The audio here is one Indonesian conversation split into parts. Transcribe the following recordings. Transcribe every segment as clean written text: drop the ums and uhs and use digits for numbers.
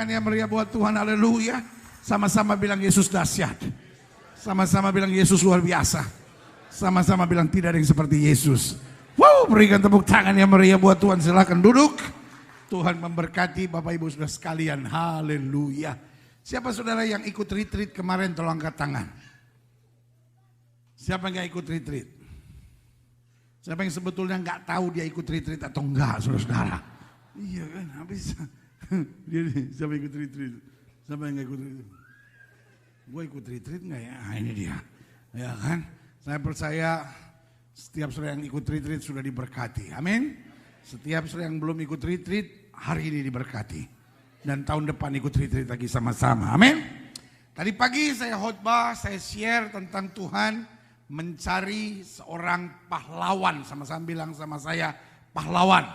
tangan yang meriah buat Tuhan, haleluya. Sama-sama bilang Yesus dahsyat. Sama-sama bilang Yesus luar biasa. Sama-sama bilang tidak ada yang seperti Yesus. Wow, berikan tepuk tangan yang meriah buat Tuhan. Silakan duduk. Tuhan memberkati Bapak Ibu Saudara sekalian, haleluya. Siapa saudara yang ikut retreat kemarin, tolong angkat tangan. Siapa yang gak ikut retreat? Siapa yang sebetulnya gak tahu dia ikut retreat atau enggak, saudara-saudara? Iya kan, habis. Siapa yang ikut retreat? Siapa yang gak ikut retreat? Gue ikut retreat gak ya? Nah, ini dia. Ya kan? Saya percaya setiap saudara yang ikut retreat sudah diberkati. Amin. Setiap saudara yang belum ikut retreat, hari ini diberkati. Dan tahun depan ikut retreat lagi sama-sama. Amin. Tadi pagi saya khotbah, saya share tentang Tuhan mencari seorang pahlawan. Sama-sama bilang sama saya, pahlawan.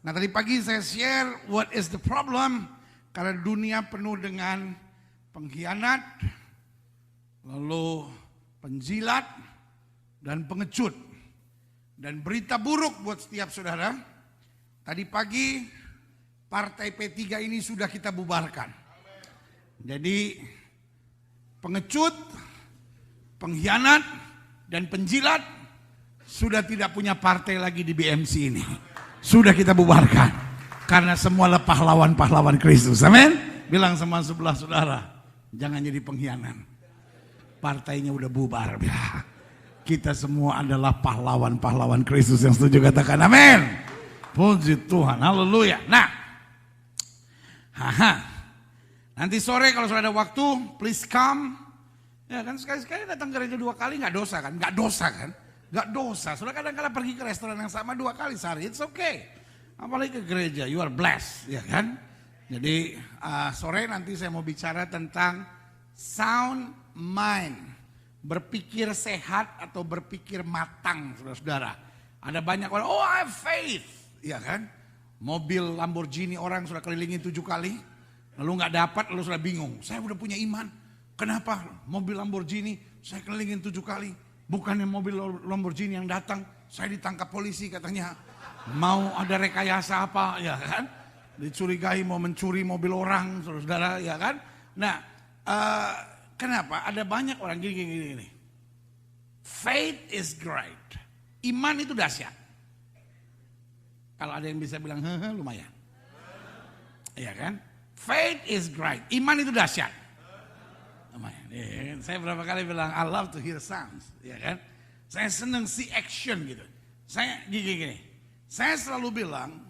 Nah tadi pagi saya share what is the problem. Karena dunia penuh dengan pengkhianat, lalu penjilat, dan pengecut. Dan berita buruk buat setiap saudara. Tadi pagi partai P3 ini sudah kita bubarkan. Jadi pengecut, pengkhianat, dan penjilat sudah tidak punya partai lagi di BMC ini. Sudah kita bubarkan. Karena semua pahlawan-pahlawan Kristus. Amin. Bilang sama sebelah saudara, jangan jadi pengkhianat. Partainya udah bubar. Kita semua adalah pahlawan-pahlawan Kristus. Yang setuju katakan amin. Puji Tuhan, haleluya. Nah, nanti sore kalau sudah ada waktu, please come. Ya kan, sekali-sekali datang gereja 2 kali nggak dosa kan? Nggak dosa kan? Nggak dosa. Sudah kadang-kadang pergi ke restoran yang sama 2 kali sehari, it's okay. Apalagi ke gereja, you are blessed, ya kan? Jadi sore nanti saya mau bicara tentang sound mind, berpikir sehat atau berpikir matang, saudara-saudara. Ada banyak orang, oh I have faith, ya kan? Mobil Lamborghini orang sudah kelilingin 7 kali, lalu nggak dapat, lalu sudah bingung. Saya udah punya iman, kenapa mobil Lamborghini saya kelilingin 7 kali? Bukannya mobil Lamborghini yang datang, saya ditangkap polisi katanya. Mau ada rekayasa apa, ya kan? Dicurigai mau mencuri mobil orang, saudara, ya kan? Nah, kenapa? Ada banyak orang gini. Faith is great. Iman itu dahsyat. Kalau ada yang bisa bilang, lumayan. Iya kan? Faith is great. Iman itu dahsyat. Lumayan. Ya kan? Saya berapa kali bilang, I love to hear sounds. Ya kan? Saya senang see action gitu. Saya gini. Saya selalu bilang,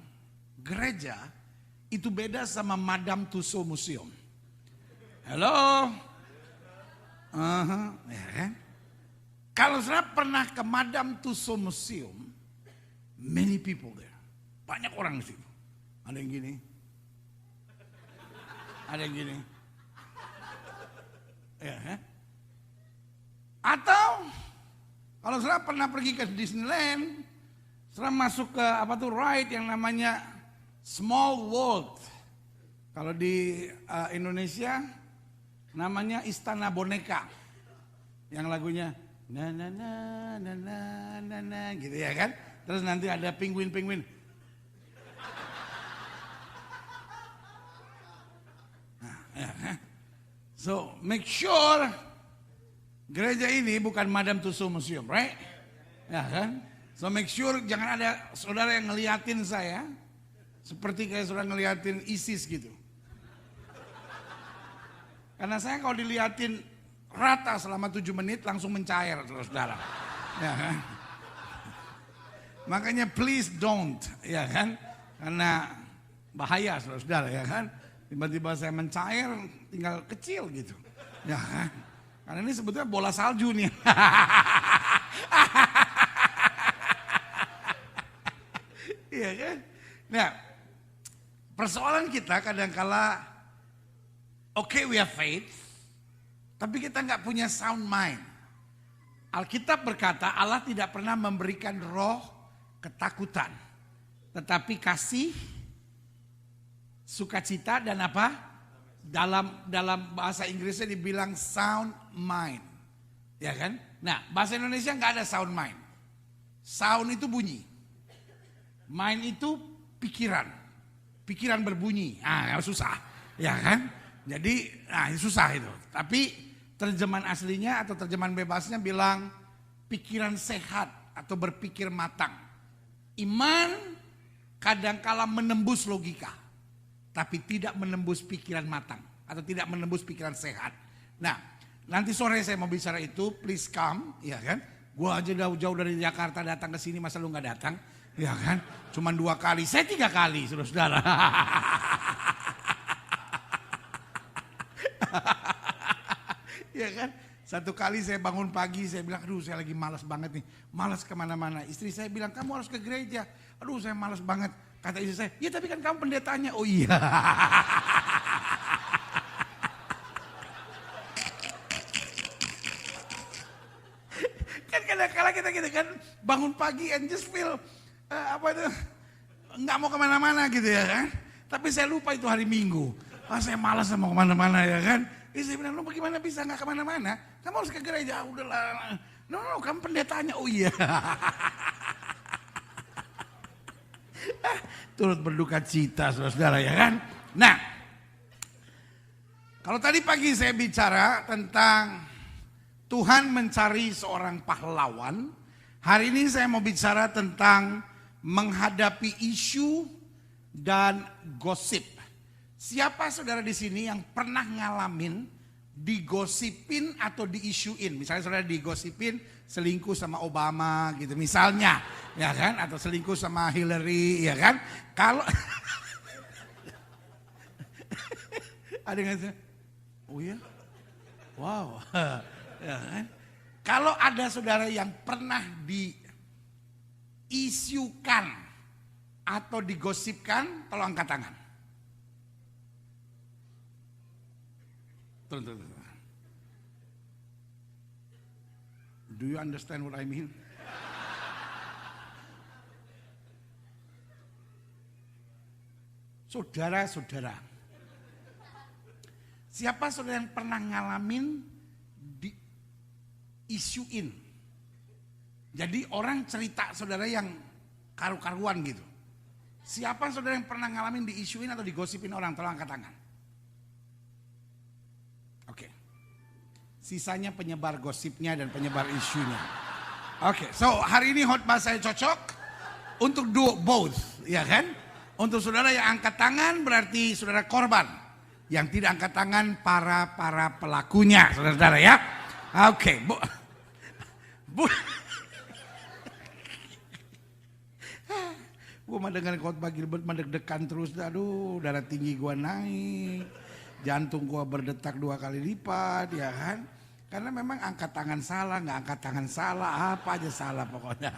gereja itu beda sama Madame Tussauds Museum. Halo? Ya kan? Kalau saya pernah ke Madame Tussauds Museum, many people there. Banyak orang di situ. Ada yang gini. Ada yang gini. Ya, kan? Atau kalau saya pernah pergi ke Disneyland, saya masuk ke ride yang namanya Small World. Kalau di Indonesia namanya Istana Boneka. Yang lagunya na na na na na na na gitu ya kan. Terus nanti ada penguin-penguin. So make sure gereja ini bukan Madame Tussauds Museum, right? Ya kan? So make sure jangan ada saudara yang ngeliatin saya seperti kayak saudara ngeliatin ISIS gitu. Karena saya kalau diliatin rata selama 7 menit langsung mencair, saudara. Ya kan? Makanya please don't, ya kan? Karena bahaya, saudara, ya kan? Tiba-tiba saya mencair, tinggal kecil gitu. Ya kan? Karena ini sebetulnya bola salju nih. Iya kan? Nah, persoalan kita kadang-kala, okay, we have faith, tapi kita nggak punya sound mind. Alkitab berkata Allah tidak pernah memberikan roh ketakutan, tetapi kasih, sukacita dan apa? Dalam bahasa Inggrisnya dibilang sound mind, ya kan? Nah, bahasa Indonesia nggak ada sound mind. Sound itu bunyi, mind itu pikiran berbunyi. Susah. Ya kan? Jadi susah itu. Tapi terjemahan aslinya atau terjemahan bebasnya bilang pikiran sehat atau berpikir matang. Iman kadangkala menembus logika, tapi tidak menembus pikiran matang atau tidak menembus pikiran sehat. Nah, nanti sore saya mau bicara itu, please come, ya kan? Gua aja jauh-jauh dari Jakarta datang ke sini, masa lu nggak datang? Ya kan? Cuman 2 kali, saya 3 kali, saudara-saudara. Ya kan? 1 kali saya bangun pagi, saya bilang, aduh saya lagi malas banget nih. Malas kemana-mana. Istri saya bilang, kamu harus ke gereja. Aduh saya malas banget. Kata istri saya, ya tapi kan kamu pendetanya. Oh iya. Kan kadang-kadang kita gitu kan, bangun pagi and just feel, nggak mau kemana-mana gitu ya kan. Tapi saya lupa itu hari Minggu. Saya malas mau kemana-mana ya kan. Istri bilang, lu bagaimana bisa nggak kemana-mana? Kamu harus ke gereja. Udahlah. No, kamu pendetanya. Oh iya. Turut berduka cita saudara ya kan. Nah, kalau tadi pagi saya bicara tentang Tuhan mencari seorang pahlawan. Hari ini saya mau bicara tentang menghadapi isu dan gosip. Siapa saudara di sini yang pernah ngalamin digosipin atau diisuin? Misalnya saudara digosipin selingkuh sama Obama gitu misalnya, ya kan? Atau selingkuh sama Hillary, ya kan? Kalau ada yang ngasih, oh ya, wow, ya kan? Kalau ada saudara yang pernah diisukan atau digosipkan, tolong angkat tangan. Turun. Do you understand what I mean? Saudara-saudara, siapa saudara yang pernah ngalamin diisuin? Jadi orang cerita saudara yang karu-karuan gitu. Siapa saudara yang pernah ngalamin diisuin atau digosipin orang? Tolong angkat tangan. Oke. Sisanya penyebar gosipnya dan penyebar isunya. Oke, so hari ini khotbah saya cocok untuk do both, ya kan? Untuk saudara yang angkat tangan berarti saudara korban. Yang tidak angkat tangan para pelakunya, saudara-saudara ya. Oke, Bu. Gue mah dengan khotbah Gilbert deg-degan terus, aduh darah tinggi gue naik. Jantung gua berdetak 2 kali lipat, ya kan? Karena memang angkat tangan salah, nggak angkat tangan salah, apa aja salah pokoknya.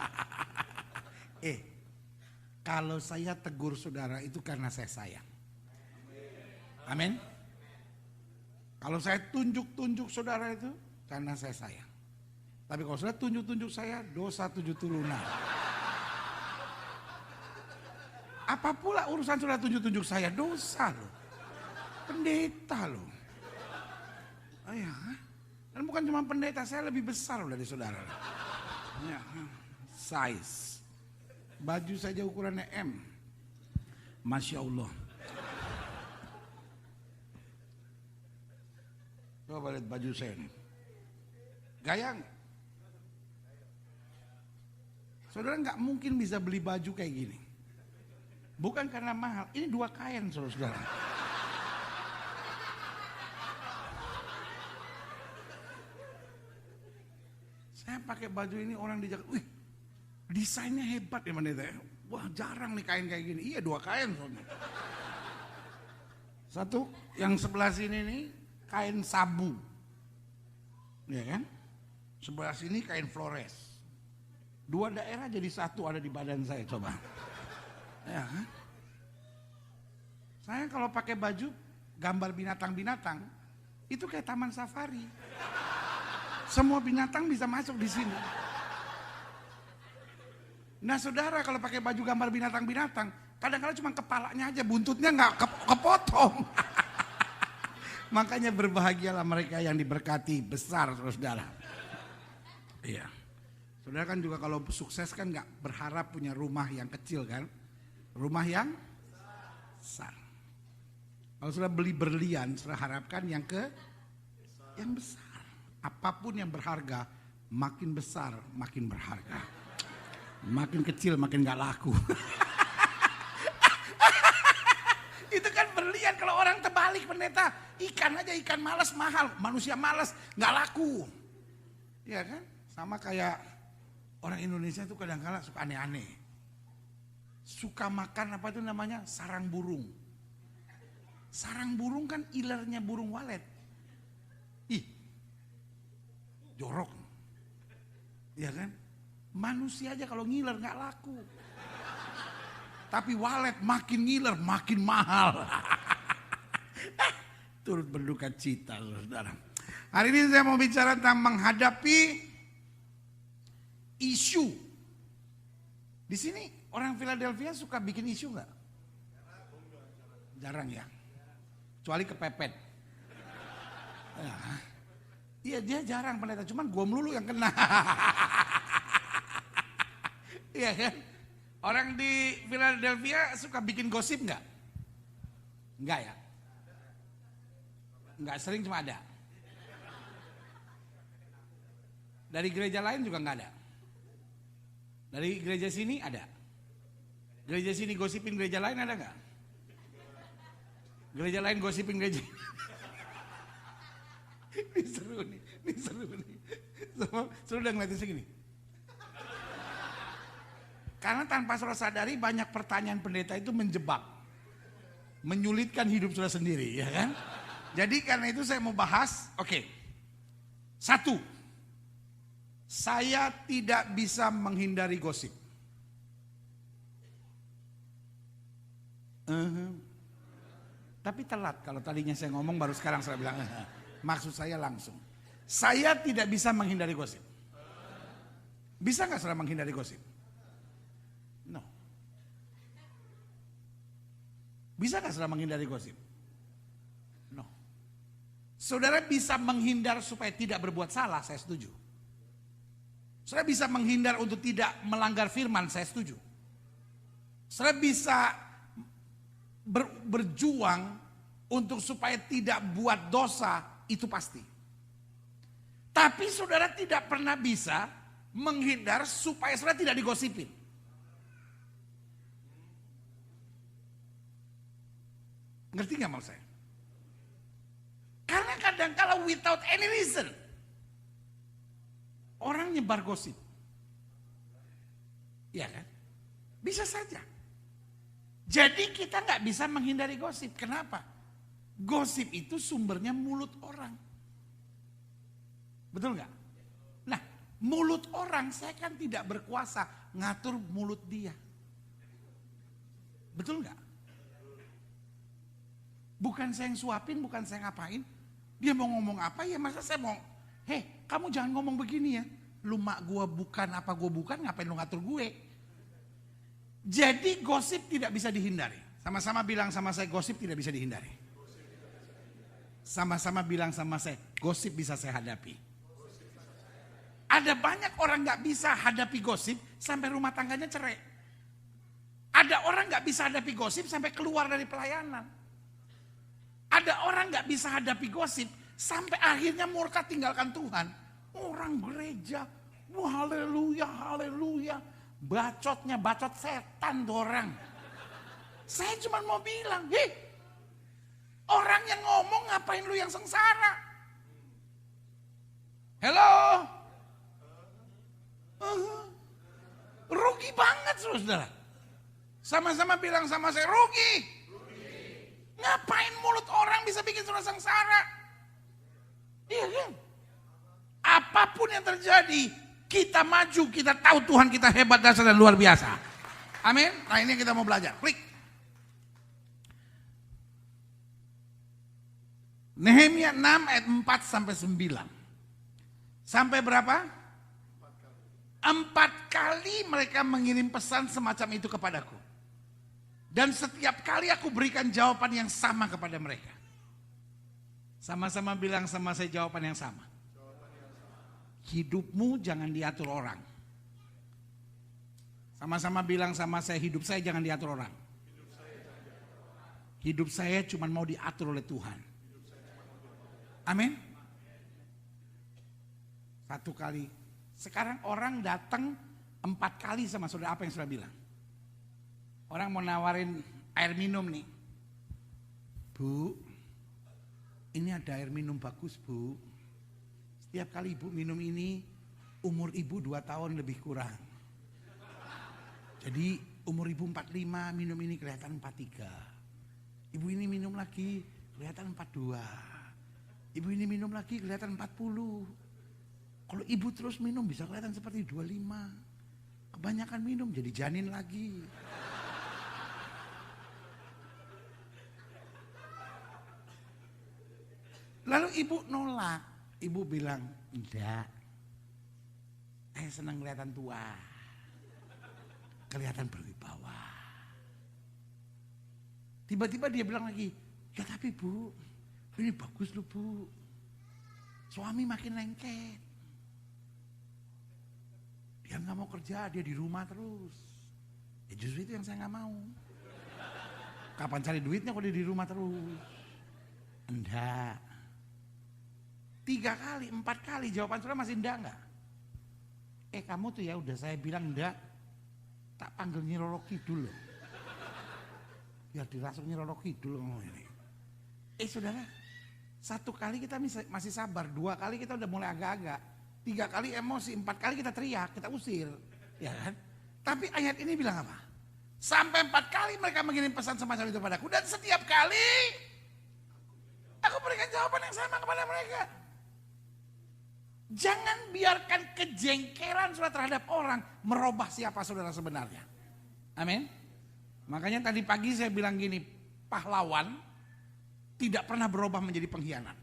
Kalau saya tegur saudara itu karena saya sayang. Amin. Kalau saya tunjuk-tunjuk saudara itu karena saya sayang. Tapi kalau saudara tunjuk-tunjuk saya, dosa 7 turunan. Apa pula urusan saudara tunjuk-tunjuk saya, dosa loh. Pendeta loh. Oh ya, dan bukan cuma pendeta, saya lebih besar dari saudara. Ya, size. Baju saja ukurannya M. Masya Allah. Coba lihat baju saya nih. Gaya nggak? Saudara nggak mungkin bisa beli baju kayak gini. Bukan karena mahal, ini 2 kain saudara. Saya pakai baju ini orang di Jakarta, wih desainnya hebat ya pendeta. Wah jarang nih kain kayak gini. Iya 2 kain soalnya. Satu yang sebelah sini nih kain sabu, ya kan? Sebelah sini kain Flores. 2 daerah jadi satu ada di badan saya coba. Ya kan? Saya kalau pakai baju gambar binatang-binatang itu kayak taman safari. Semua binatang bisa masuk di sini. Nah saudara kalau pakai baju gambar binatang-binatang, kadang-kadang cuma kepalanya aja, buntutnya nggak kepotong. Makanya berbahagialah mereka yang diberkati besar saudara. Iya. Saudara kan juga kalau sukses kan nggak berharap punya rumah yang kecil kan, rumah yang besar. Kalau sudah beli berlian, sudah harapkan yang besar. Apapun yang berharga, makin besar, makin berharga. Makin kecil, makin gak laku. Itu kan berlian. Kalau orang terbalik pendeta, ikan aja, ikan malas mahal, manusia malas gak laku. Iya kan? Sama kayak orang Indonesia itu kadang-kadang suka aneh-aneh. Suka makan apa itu namanya? Sarang burung. Sarang burung kan ilernya burung walet. Ih, jorok. Iya kan? Manusia aja kalau ngiler gak laku. Tapi walet makin ngiler makin mahal. Turut berduka cita, saudara. Hari ini saya mau bicara tentang menghadapi isu. Di sini orang Philadelphia suka bikin isu nggak? Jarang ya. Kecuali kepepet. Iya dia jarang pendeta. Cuman gua melulu yang kena. Iya kan? Orang di Philadelphia suka bikin gosip nggak? Enggak ya? Enggak sering, cuma ada. Dari gereja lain juga enggak ada. Dari gereja sini ada. Gereja sini gosipin gereja lain ada enggak? Gereja lain gosipin gereja. Ini seru nih. Seru udah ngeliatin segini. Karena tanpa saudara sadari banyak pertanyaan pendeta itu menjebak. Menyulitkan hidup saudara sendiri, ya kan? Jadi karena itu saya mau bahas, oke. Satu, saya tidak bisa menghindari gosip. Tapi telat, kalau tadinya saya ngomong baru sekarang saya bilang, maksud saya langsung. Saya tidak bisa menghindari gosip. Bisa gak saudara menghindari gosip? No. Bisa gak saudara menghindari gosip? No. Saudara bisa menghindar supaya tidak berbuat salah, saya setuju. Saudara bisa menghindar untuk tidak melanggar firman, saya setuju. Saudara bisa berjuang untuk supaya tidak buat dosa, itu pasti. Tapi saudara tidak pernah bisa menghindar supaya saudara tidak digosipin. Ngerti gak maksud saya? Karena kadang kala without any reason, orang nyebar gosip. Iya kan? Bisa saja. Jadi kita gak bisa menghindari gosip. Kenapa? Gosip itu sumbernya mulut orang. Betul gak? Nah, mulut orang saya kan tidak berkuasa ngatur mulut dia. Betul gak? Bukan saya yang suapin, bukan saya ngapain. Dia mau ngomong apa ya masa saya mau, kamu jangan ngomong begini ya. Lu mak gua bukan apa gua bukan, ngapain lu ngatur gue. Jadi gosip tidak bisa dihindari. Sama-sama bilang sama saya, gosip tidak bisa dihindari. Sama-sama bilang sama saya, gosip bisa saya hadapi. Ada banyak orang gak bisa hadapi gosip sampai rumah tangganya cerai. Ada orang gak bisa hadapi gosip sampai keluar dari pelayanan. Ada orang gak bisa hadapi gosip sampai akhirnya murka tinggalkan Tuhan. Orang gereja, wah haleluya, haleluya. Bacotnya bacot setan tuh orang. Saya cuma mau bilang, orang yang ngomong ngapain lu yang sengsara? Hello? Rugi banget saudara. Sama-sama bilang sama saya, rugi. Ngapain mulut orang bisa bikin saudara sengsara? Iya kan? Apapun yang terjadi, kita maju, kita tahu Tuhan kita hebat, dasar dan luar biasa. Amin. Nah ini yang kita mau belajar. Klik. Nehemia 6 ayat 4 sampai 9. Sampai berapa? 4 kali mereka mengirim pesan semacam itu kepadaku. Dan setiap kali aku berikan jawaban yang sama kepada mereka. Sama-sama bilang sama saya jawaban yang sama. Hidupmu jangan diatur orang. Sama-sama bilang sama saya, hidup saya jangan diatur orang. Hidup saya cuma mau diatur oleh Tuhan. Amin. Satu kali. Sekarang orang datang 4 kali sama saudara, apa yang saudara bilang? Orang mau nawarin air minum nih. Bu, ini ada air minum bagus bu. Setiap kali ibu minum ini, umur ibu 2 tahun lebih kurang. Jadi umur ibu 45, minum ini kelihatan 43. Ibu ini minum lagi, kelihatan 42. Ibu ini minum lagi, kelihatan 40. Kalau ibu terus minum bisa kelihatan seperti 25. Kebanyakan minum jadi janin lagi. Lalu ibu nolak. Ibu bilang, enggak. Saya senang kelihatan tua. Kelihatan berwibawa. Tiba-tiba dia bilang lagi, ya tapi bu, ini bagus loh bu. Suami makin lengket. Dia nggak mau kerja, dia di rumah terus. Ya justru itu yang saya nggak mau. Kapan cari duitnya kalau dia di rumah terus? Enggak. 3 kali, 4 kali jawaban saudara masih enggak enggak? Kamu tuh ya udah saya bilang enggak, tak panggil Nyi Roro Kidul loh. Biar dirasuk Nyi Roro Kidul ngomong ini. Saudara, 1 kali kita masih sabar, 2 kali kita udah mulai agak-agak, 3 kali emosi, 4 kali kita teriak, kita usir, ya kan? Tapi ayat ini bilang apa? Sampai 4 kali mereka mengirim pesan semacam itu padaku, dan setiap kali aku berikan jawaban yang sama kepada mereka. Jangan biarkan kejengkelan saudara terhadap orang merubah siapa saudara sebenarnya. Amin. Makanya tadi pagi saya bilang gini, pahlawan tidak pernah berubah menjadi pengkhianat.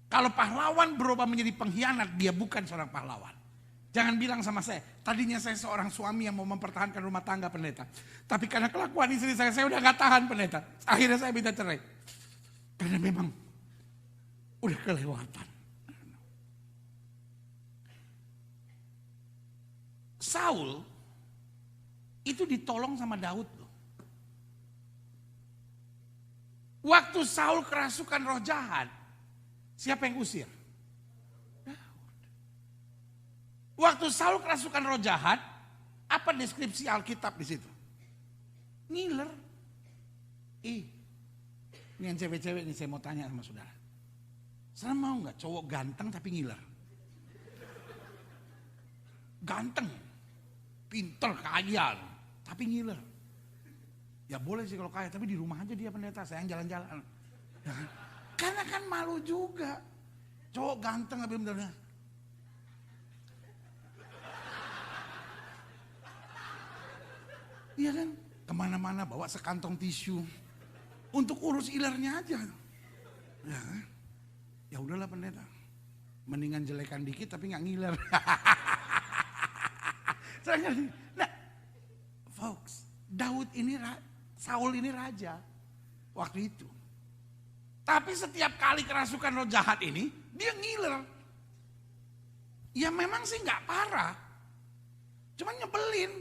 Kalau pahlawan berubah menjadi pengkhianat, dia bukan seorang pahlawan. Jangan bilang sama saya, tadinya saya seorang suami yang mau mempertahankan rumah tangga pendeta. Tapi karena kelakuan istri saya udah gak tahan pendeta. Akhirnya saya minta cerai. Karena memang udah kelewatan. Saul itu ditolong sama Daud loh. Waktu Saul kerasukan roh jahat, siapa yang usir? Daud. Waktu Saul kerasukan roh jahat, apa deskripsi Alkitab di situ? Ngiler. Ini yang cewek-cewek ini saya mau tanya sama saudara. Saudara mau nggak cowok ganteng tapi ngiler? Ganteng, pinter, kaya, tapi ngiler. Ya boleh sih kalau kaya, tapi di rumah aja dia pendeta, sayang jalan-jalan. Ya kan? Karena kan malu juga. Cowok ganteng tapi bener-bener. Iya kan? Kemana-mana bawa sekantong tisu. Untuk urus ilernya aja. Ya, ya udahlah pendeta. Mendingan jelekan dikit tapi gak ngiler. Nah, folks, Saul ini raja waktu itu. Tapi setiap kali kerasukan roh jahat ini, dia ngiler. Ya memang sih nggak parah, cuman nyebelin.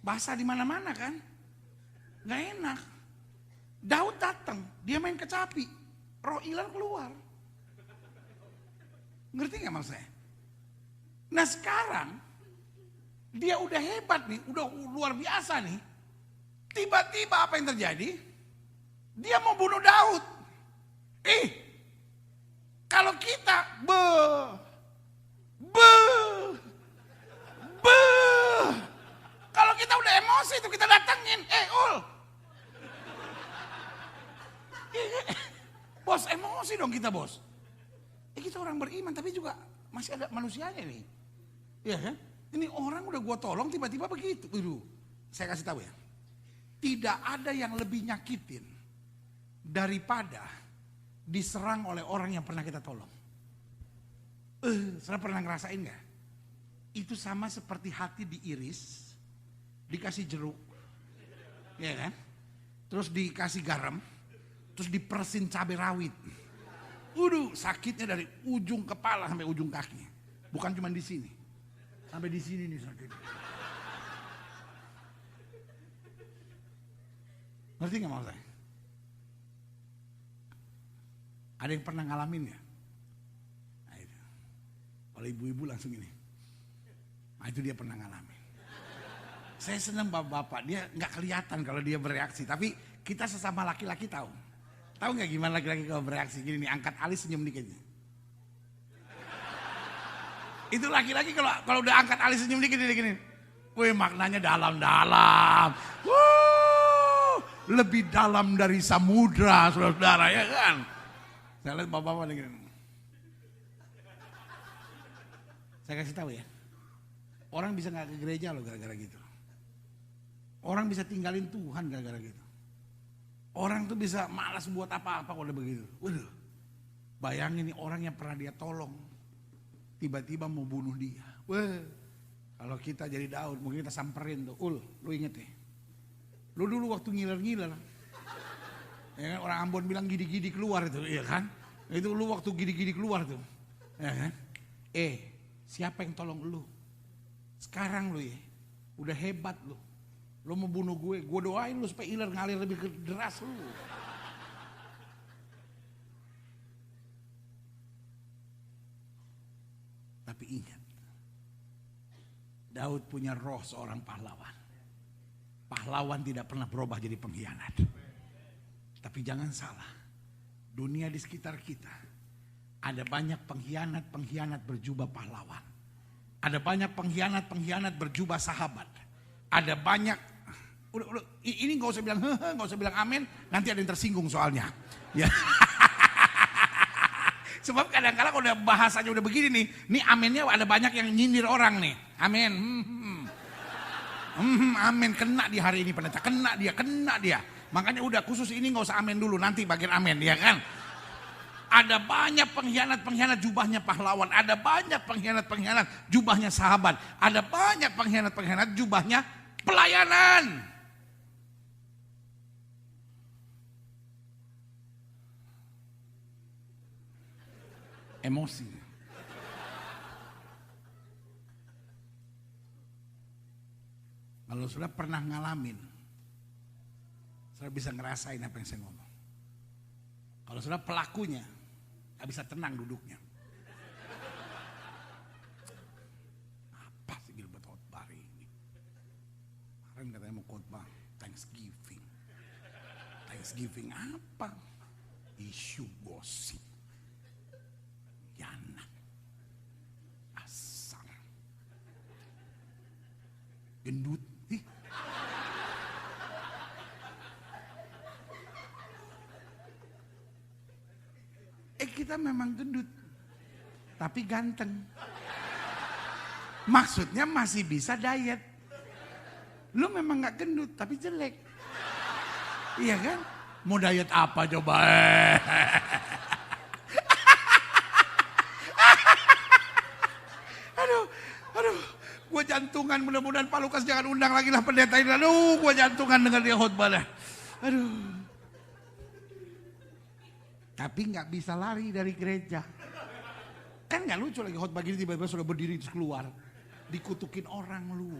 Basah di mana-mana kan, nggak enak. Daud datang, dia main kecapi, roh iler keluar. Ngerti nggak maksud saya? Nah sekarang dia udah hebat nih, udah luar biasa nih. Tiba-tiba apa yang terjadi? Dia mau bunuh Daud. Kalau kita kalau kita udah emosi itu kita datengin, bos emosi dong kita bos. Kita orang beriman tapi juga masih ada manusianya nih. Iya kan? Ini orang udah gua tolong tiba-tiba begitu. Saya kasih tahu ya. Tidak ada yang lebih nyakitin daripada diserang oleh orang yang pernah kita tolong. Saya pernah ngerasain gak? Itu sama seperti hati diiris, dikasih jeruk, ya kan? Terus dikasih garam, terus dipersin cabai rawit. Sakitnya dari ujung kepala sampai ujung kaki. Bukan cuma di sini. Sampai di sini nih sakit. Ngerti nggak maksud saya? Ada yang pernah ngalamin ya? Nah, itu. Kalau ibu-ibu langsung ini. Nah, itu dia pernah ngalamin. Saya senang bapak-bapak, dia nggak kelihatan kalau dia bereaksi, tapi kita sesama laki-laki tahu. Tahu nggak gimana laki-laki kalau bereaksi gini nih, angkat alis senyum dikit. Itu laki-laki kalau udah angkat alis senyum dikit gini. Wih, maknanya dalam-dalam. Lebih dalam dari samudra, saudara-saudara, ya kan? Saya lihat bapak-bapak gini. Saya kasih tahu ya. Orang bisa nggak ke gereja loh gara-gara gitu. Orang bisa tinggalin Tuhan gara-gara gitu. Orang tuh bisa malas buat apa-apa kalau udah begitu. Waduh, bayangin nih orang yang pernah dia tolong, tiba-tiba mau bunuh dia. Wah, kalau kita jadi Daud, mungkin kita samperin tuh. Lu inget ya? Lu dulu waktu ngiler-ngiler, ya kan? Orang Ambon bilang gidi-gidi keluar itu, iya kan? Itu lu waktu gidi-gidi keluar tuh, ya kan? Siapa yang tolong lu? Sekarang lu ya, udah hebat lu. Lu mau bunuh gue doain lu supaya iler ngalir lebih deras lu. Tapi ingat, Daud punya roh seorang pahlawan. Pahlawan tidak pernah berubah jadi pengkhianat. Tapi jangan salah, dunia di sekitar kita ada banyak pengkhianat berjubah pahlawan. Ada banyak pengkhianat berjubah sahabat. Ada banyak, ini gak usah bilang gak usah bilang amin, nanti ada yang tersinggung soalnya. Ya. Sebab kadang-kadang kalau udah bahasanya udah begini nih, nih aminnya ada banyak yang nyindir orang nih. Amin. Amin, kena di hari ini pendeta, kena dia. Makanya udah khusus ini gak usah amin dulu, nanti bagian amin, ya kan? Ada banyak pengkhianat jubahnya pahlawan, ada banyak pengkhianat jubahnya sahabat, ada banyak pengkhianat jubahnya pelayanan. Emosi. Kalau sudah pernah ngalamin, sudah bisa ngerasain apa yang saya ngomong. Kalau sudah pelakunya, gak bisa tenang duduknya. Apa sih Gilbert khotbah hari ini? Kemarin katanya mau khotbah Thanksgiving. Thanksgiving apa? Isu gosip. Yana. Asal. Gendut. Kita memang gendut, tapi ganteng. Maksudnya masih bisa diet. Lu memang gak gendut, tapi jelek. Iya kan? Mau diet apa coba? Aduh. Gue jantungan, mudah-mudahan Pak Lukas jangan undang lagi lah pendeta ini. Aduh, gue jantungan dengan dia khotbah dah. Aduh. Tapi nggak bisa lari dari gereja. Kan nggak lucu lagi khotbah gini tiba-tiba sudah berdiri terus keluar. Dikutukin orang lu.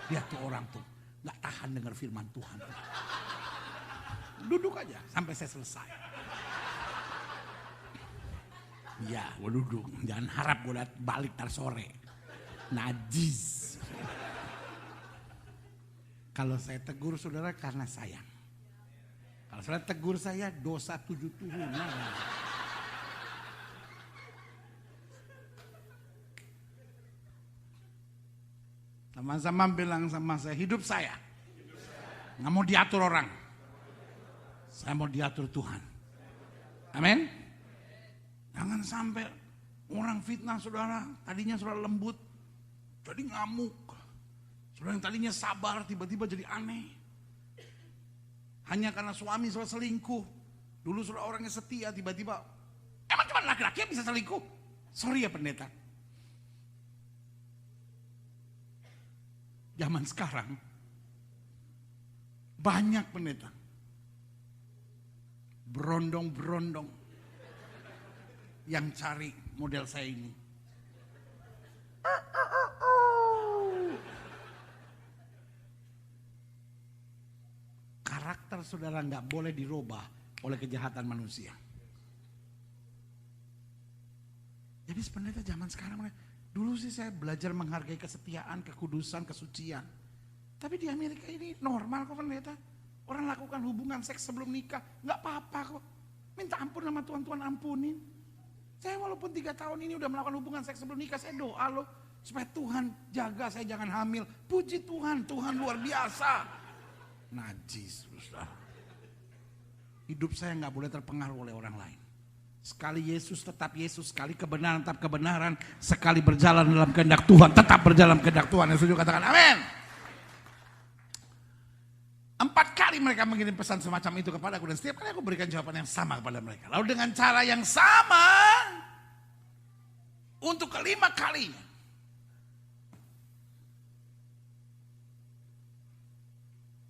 Lihat tuh orang tuh nggak tahan dengar firman Tuhan. Duduk aja sampai saya selesai. Ya, gue duduk. Jangan harap gue balik tar sore. Najis. Kalau saya tegur saudara karena sayang. Kalau saudara tegur saya dosa 7 turunan. Sama-sama bilang sama saya, hidup saya nggak mau diatur orang. Saya mau diatur Tuhan. Amin. Jangan sampai orang fitnah saudara, tadinya saudara lembut, jadi ngamuk. Saudara yang tadinya sabar, tiba-tiba jadi aneh. Hanya karena suami saudara selingkuh. Dulu saudara orangnya setia, tiba-tiba emang cuma laki-laki yang bisa selingkuh? Sorry ya pendeta. Zaman sekarang banyak pendeta berondong-berondong yang cari model saya ini. Karakter saudara nggak boleh dirubah oleh kejahatan manusia. Jadi pendeta zaman sekarang, dulu sih saya belajar menghargai kesetiaan, kekudusan, kesucian. Tapi di Amerika ini normal kok pendeta. Orang lakukan hubungan seks sebelum nikah, nggak apa-apa kok. Minta ampun sama Tuhan, Tuhan ampunin. Saya walaupun 3 tahun ini udah melakukan hubungan seks sebelum nikah, saya doa loh. Supaya Tuhan jaga saya jangan hamil. Puji Tuhan, Tuhan luar biasa. Najis, saudara. Hidup saya nggak boleh terpengaruh oleh orang lain. Sekali Yesus tetap Yesus, sekali kebenaran tetap kebenaran, sekali berjalan dalam kehendak Tuhan tetap berjalan kehendak Tuhan. Yang setuju katakan amin. 4 kali mereka mengirim pesan semacam itu kepadaku dan setiap kali aku berikan jawaban yang sama kepada mereka. Lalu dengan cara yang sama untuk kelima kalinya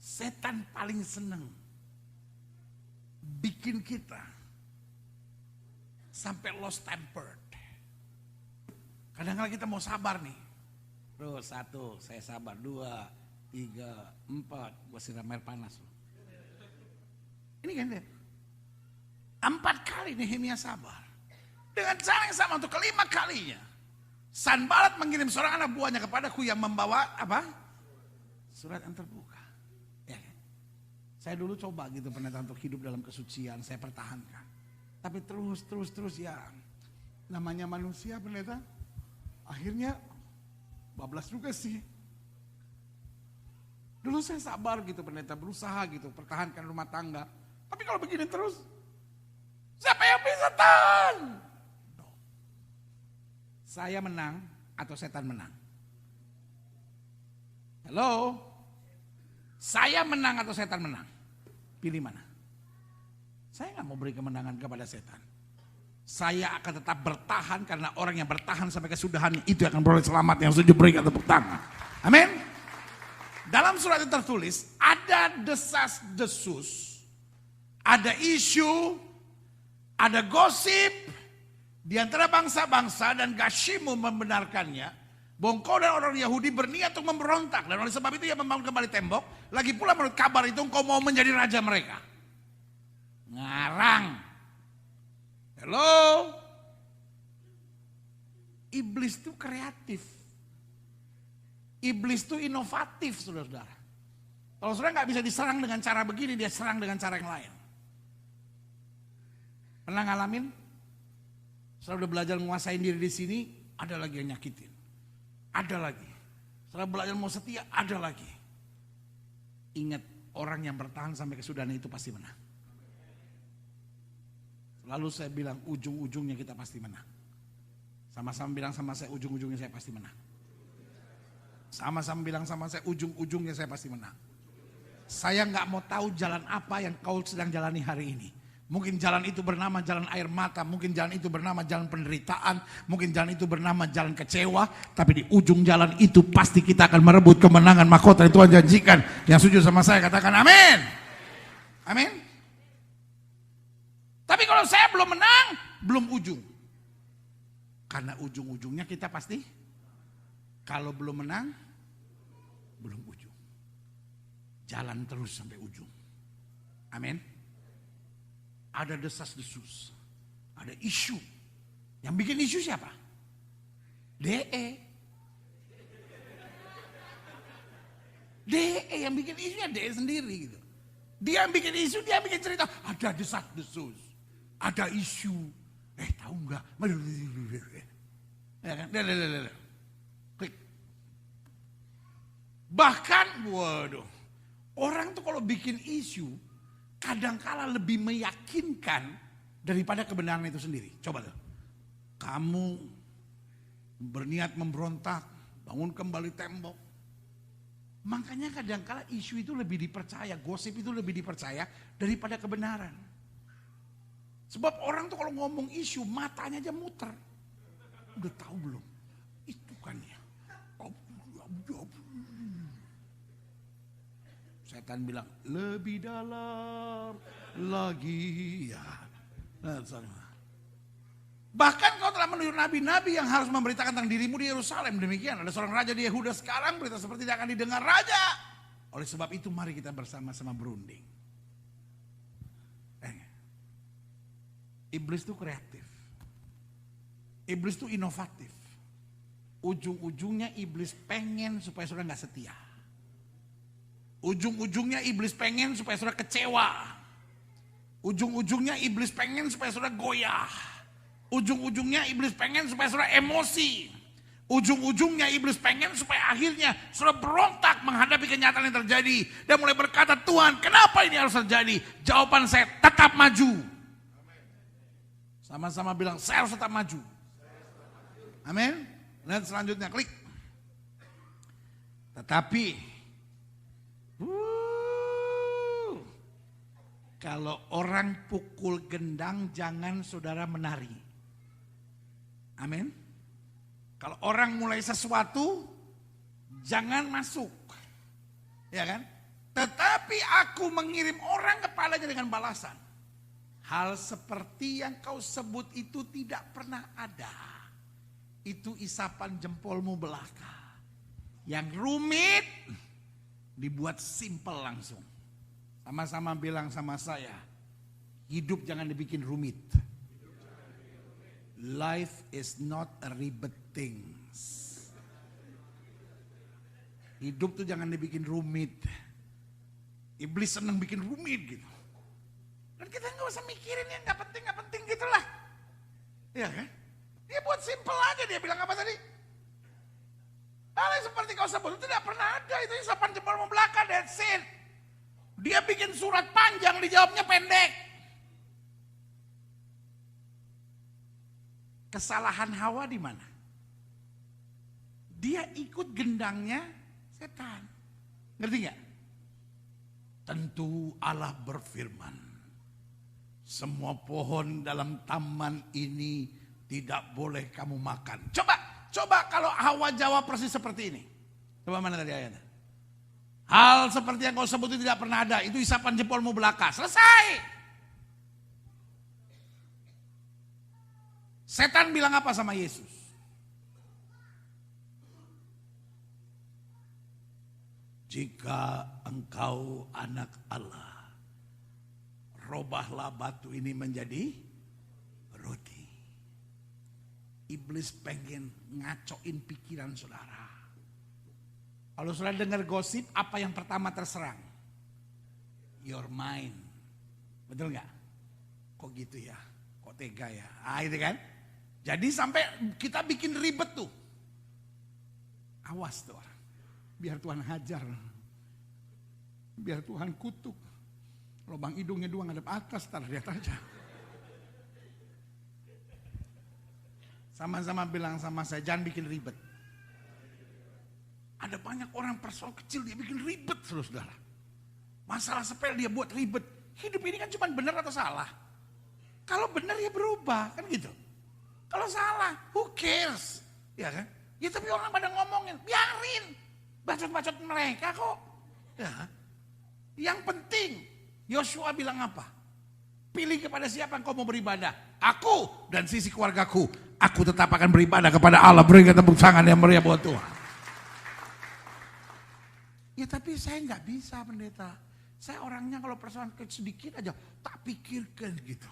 setan paling senang bikin kita sampai lost tempered. Kadang-kadang kita mau sabar nih. Terus 1, saya sabar. 2, 3, 4, gue siram air panas. Ini kan deh. 4 kali Nehemia sabar. Dengan cara yang sama untuk kelima kalinya. Sanbalat mengirim seorang anak buahnya kepadaku yang membawa apa? Surat yang terbuka. Ya kan? Saya dulu coba gitu pendeta untuk hidup dalam kesucian, saya pertahankan. Tapi terus ya namanya manusia pendeta, akhirnya bablas juga sih. Dulu saya sabar gitu pendeta, berusaha gitu, pertahankan rumah tangga. Tapi kalau begini terus, siapa yang bisa tahan? No. Saya menang atau setan menang? Halo? Saya menang atau setan menang? Pilih mana? Saya nggak mau beri kemenangan kepada setan. Saya akan tetap bertahan karena orang yang bertahan sampai kesudahannya itu akan beroleh selamat. Yang setuju berikan tepuk tangan. Amin. Dalam surat itu tertulis ada desas-desus, ada isu, ada gosip di antara bangsa-bangsa dan Gashimu membenarkannya. Bahwa dan orang Yahudi berniat untuk memberontak dan oleh sebab itu ia membangun kembali tembok. Lagi pula menurut kabar itu engkau mau menjadi raja mereka. Ngarang. Hello. Iblis itu kreatif. Iblis itu inovatif, saudara-saudara. Kalau saudara nggak bisa diserang dengan cara begini, dia serang dengan cara yang lain. Pernah ngalamin? Saudara udah belajar menguasain diri di sini, ada lagi yang nyakitin. Ada lagi. Saudara belajar mau setia, ada lagi. Ingat, orang yang bertahan sampai kesudahan itu pasti menang. Lalu saya bilang ujung-ujungnya kita pasti menang. Sama-sama bilang sama saya ujung-ujungnya saya pasti menang. Sama-sama bilang sama saya ujung-ujungnya saya pasti menang. Saya nggak mau tahu jalan apa yang kau sedang jalani hari ini. Mungkin jalan itu bernama jalan air mata, mungkin jalan itu bernama jalan penderitaan, mungkin jalan itu bernama jalan kecewa. Tapi di ujung jalan itu pasti kita akan merebut kemenangan mahkota yang Tuhan janjikan. Yang setuju sama saya katakan amin. Amin. Tapi kalau saya belum menang, belum ujung. Karena ujung-ujungnya kita pasti, kalau belum menang, belum ujung. Jalan terus sampai ujung. Amin. Ada desas-desus, ada isu. Yang bikin isu siapa? DE. DE yang bikin isunya DE sendiri gitu. Dia yang bikin isu, dia yang bikin cerita. Ada desas-desus. Ada isu, tahu nggak? Ya kan? Klik. Bahkan, waduh, orang tuh kalau bikin isu, kadangkala lebih meyakinkan daripada kebenaran itu sendiri. Coba tuh, kamu berniat memberontak, bangun kembali tembok. Makanya kadangkala isu itu lebih dipercaya, gosip itu lebih dipercaya daripada kebenaran. Sebab orang tuh kalau ngomong isu matanya aja muter. Udah tahu belum? Itu kan ya. Setan bilang lebih dalam lagi ya. Bahkan kau telah meniru nabi-nabi yang harus memberitakan tentang dirimu di Yerusalem. Demikian ada seorang raja di Yehuda sekarang berita seperti tidak akan didengar raja. Oleh sebab itu mari kita bersama-sama berunding. Iblis itu kreatif. Iblis itu inovatif. Ujung-ujungnya iblis pengen supaya saudara gak setia. Ujung-ujungnya iblis pengen supaya saudara kecewa. Ujung-ujungnya iblis pengen supaya saudara goyah. Ujung-ujungnya iblis pengen supaya saudara emosi. Ujung-ujungnya iblis pengen supaya akhirnya saudara berontak menghadapi kenyataan yang terjadi. Dan mulai berkata, Tuhan kenapa ini harus terjadi? Jawaban saya, tetap maju. Sama-sama bilang, saya harus tetap maju. Amin. Lihat selanjutnya, klik. Tetapi, kalau orang pukul gendang, jangan saudara menari. Amin. Kalau orang mulai sesuatu, jangan masuk. Ya kan? Tetapi aku mengirim orang kepadanya dengan balasan. Hal seperti yang kau sebut itu tidak pernah ada. Itu isapan jempolmu belaka. Yang rumit dibuat simpel langsung. Sama-sama bilang sama saya, hidup jangan dibikin rumit. Life is not a ribet things. Hidup tuh jangan dibikin rumit. Iblis senang bikin rumit gitu. Dan kita nggak usah mikirin yang nggak penting gitulah. Ya kan? Dia buat simple aja, dia bilang apa tadi? Hal yang seperti kau sebut itu tidak pernah ada, itu isapan jempolmu belaka, that's it. Dia bikin surat panjang, dijawabnya pendek. Kesalahan Hawa di mana? Dia ikut gendangnya setan. Ngerti nggak? Tentu Allah berfirman, semua pohon dalam taman ini tidak boleh kamu makan. Coba kalau Hawa jawab persis seperti ini. Coba mana tadi ayatnya? Hal seperti yang kau sebut itu tidak pernah ada. Itu isapan jempolmu belaka. Selesai. Setan bilang apa sama Yesus? Jika engkau anak Allah, robahlah batu ini menjadi roti. Iblis pengen ngacoin pikiran saudara. Kalau saudara dengar gosip, apa yang pertama terserang? Your mind. Betul nggak? Kok gitu ya? Kok tega ya? Itu kan? Jadi sampai kita bikin ribet tuh. Awas tuh orang. Biar Tuhan hajar. Biar Tuhan kutuk. Lubang hidungnya dua ngadep atas, lihat aja. Sama-sama bilang sama saya, jangan bikin ribet. Ada banyak orang persoalan kecil dia bikin ribet, saudara. Masalah sepele dia buat ribet. Hidup ini kan cuma benar atau salah. Kalau benar ya berubah, kan gitu. Kalau salah, who cares? Ya kan? Ya tapi orang pada ngomongin, biarin. Bacot-bacot mereka kok. Ya. Yang penting, Yosua bilang apa? Pilih kepada siapa engkau mau beribadah. Aku dan sisi keluargaku. Aku tetap akan beribadah kepada Allah. Berikan tepuk tangan yang meriah buat Tuhan. Ya tapi saya nggak bisa pendeta. Saya orangnya kalau persoalan sedikit aja tak pikirkan gitu.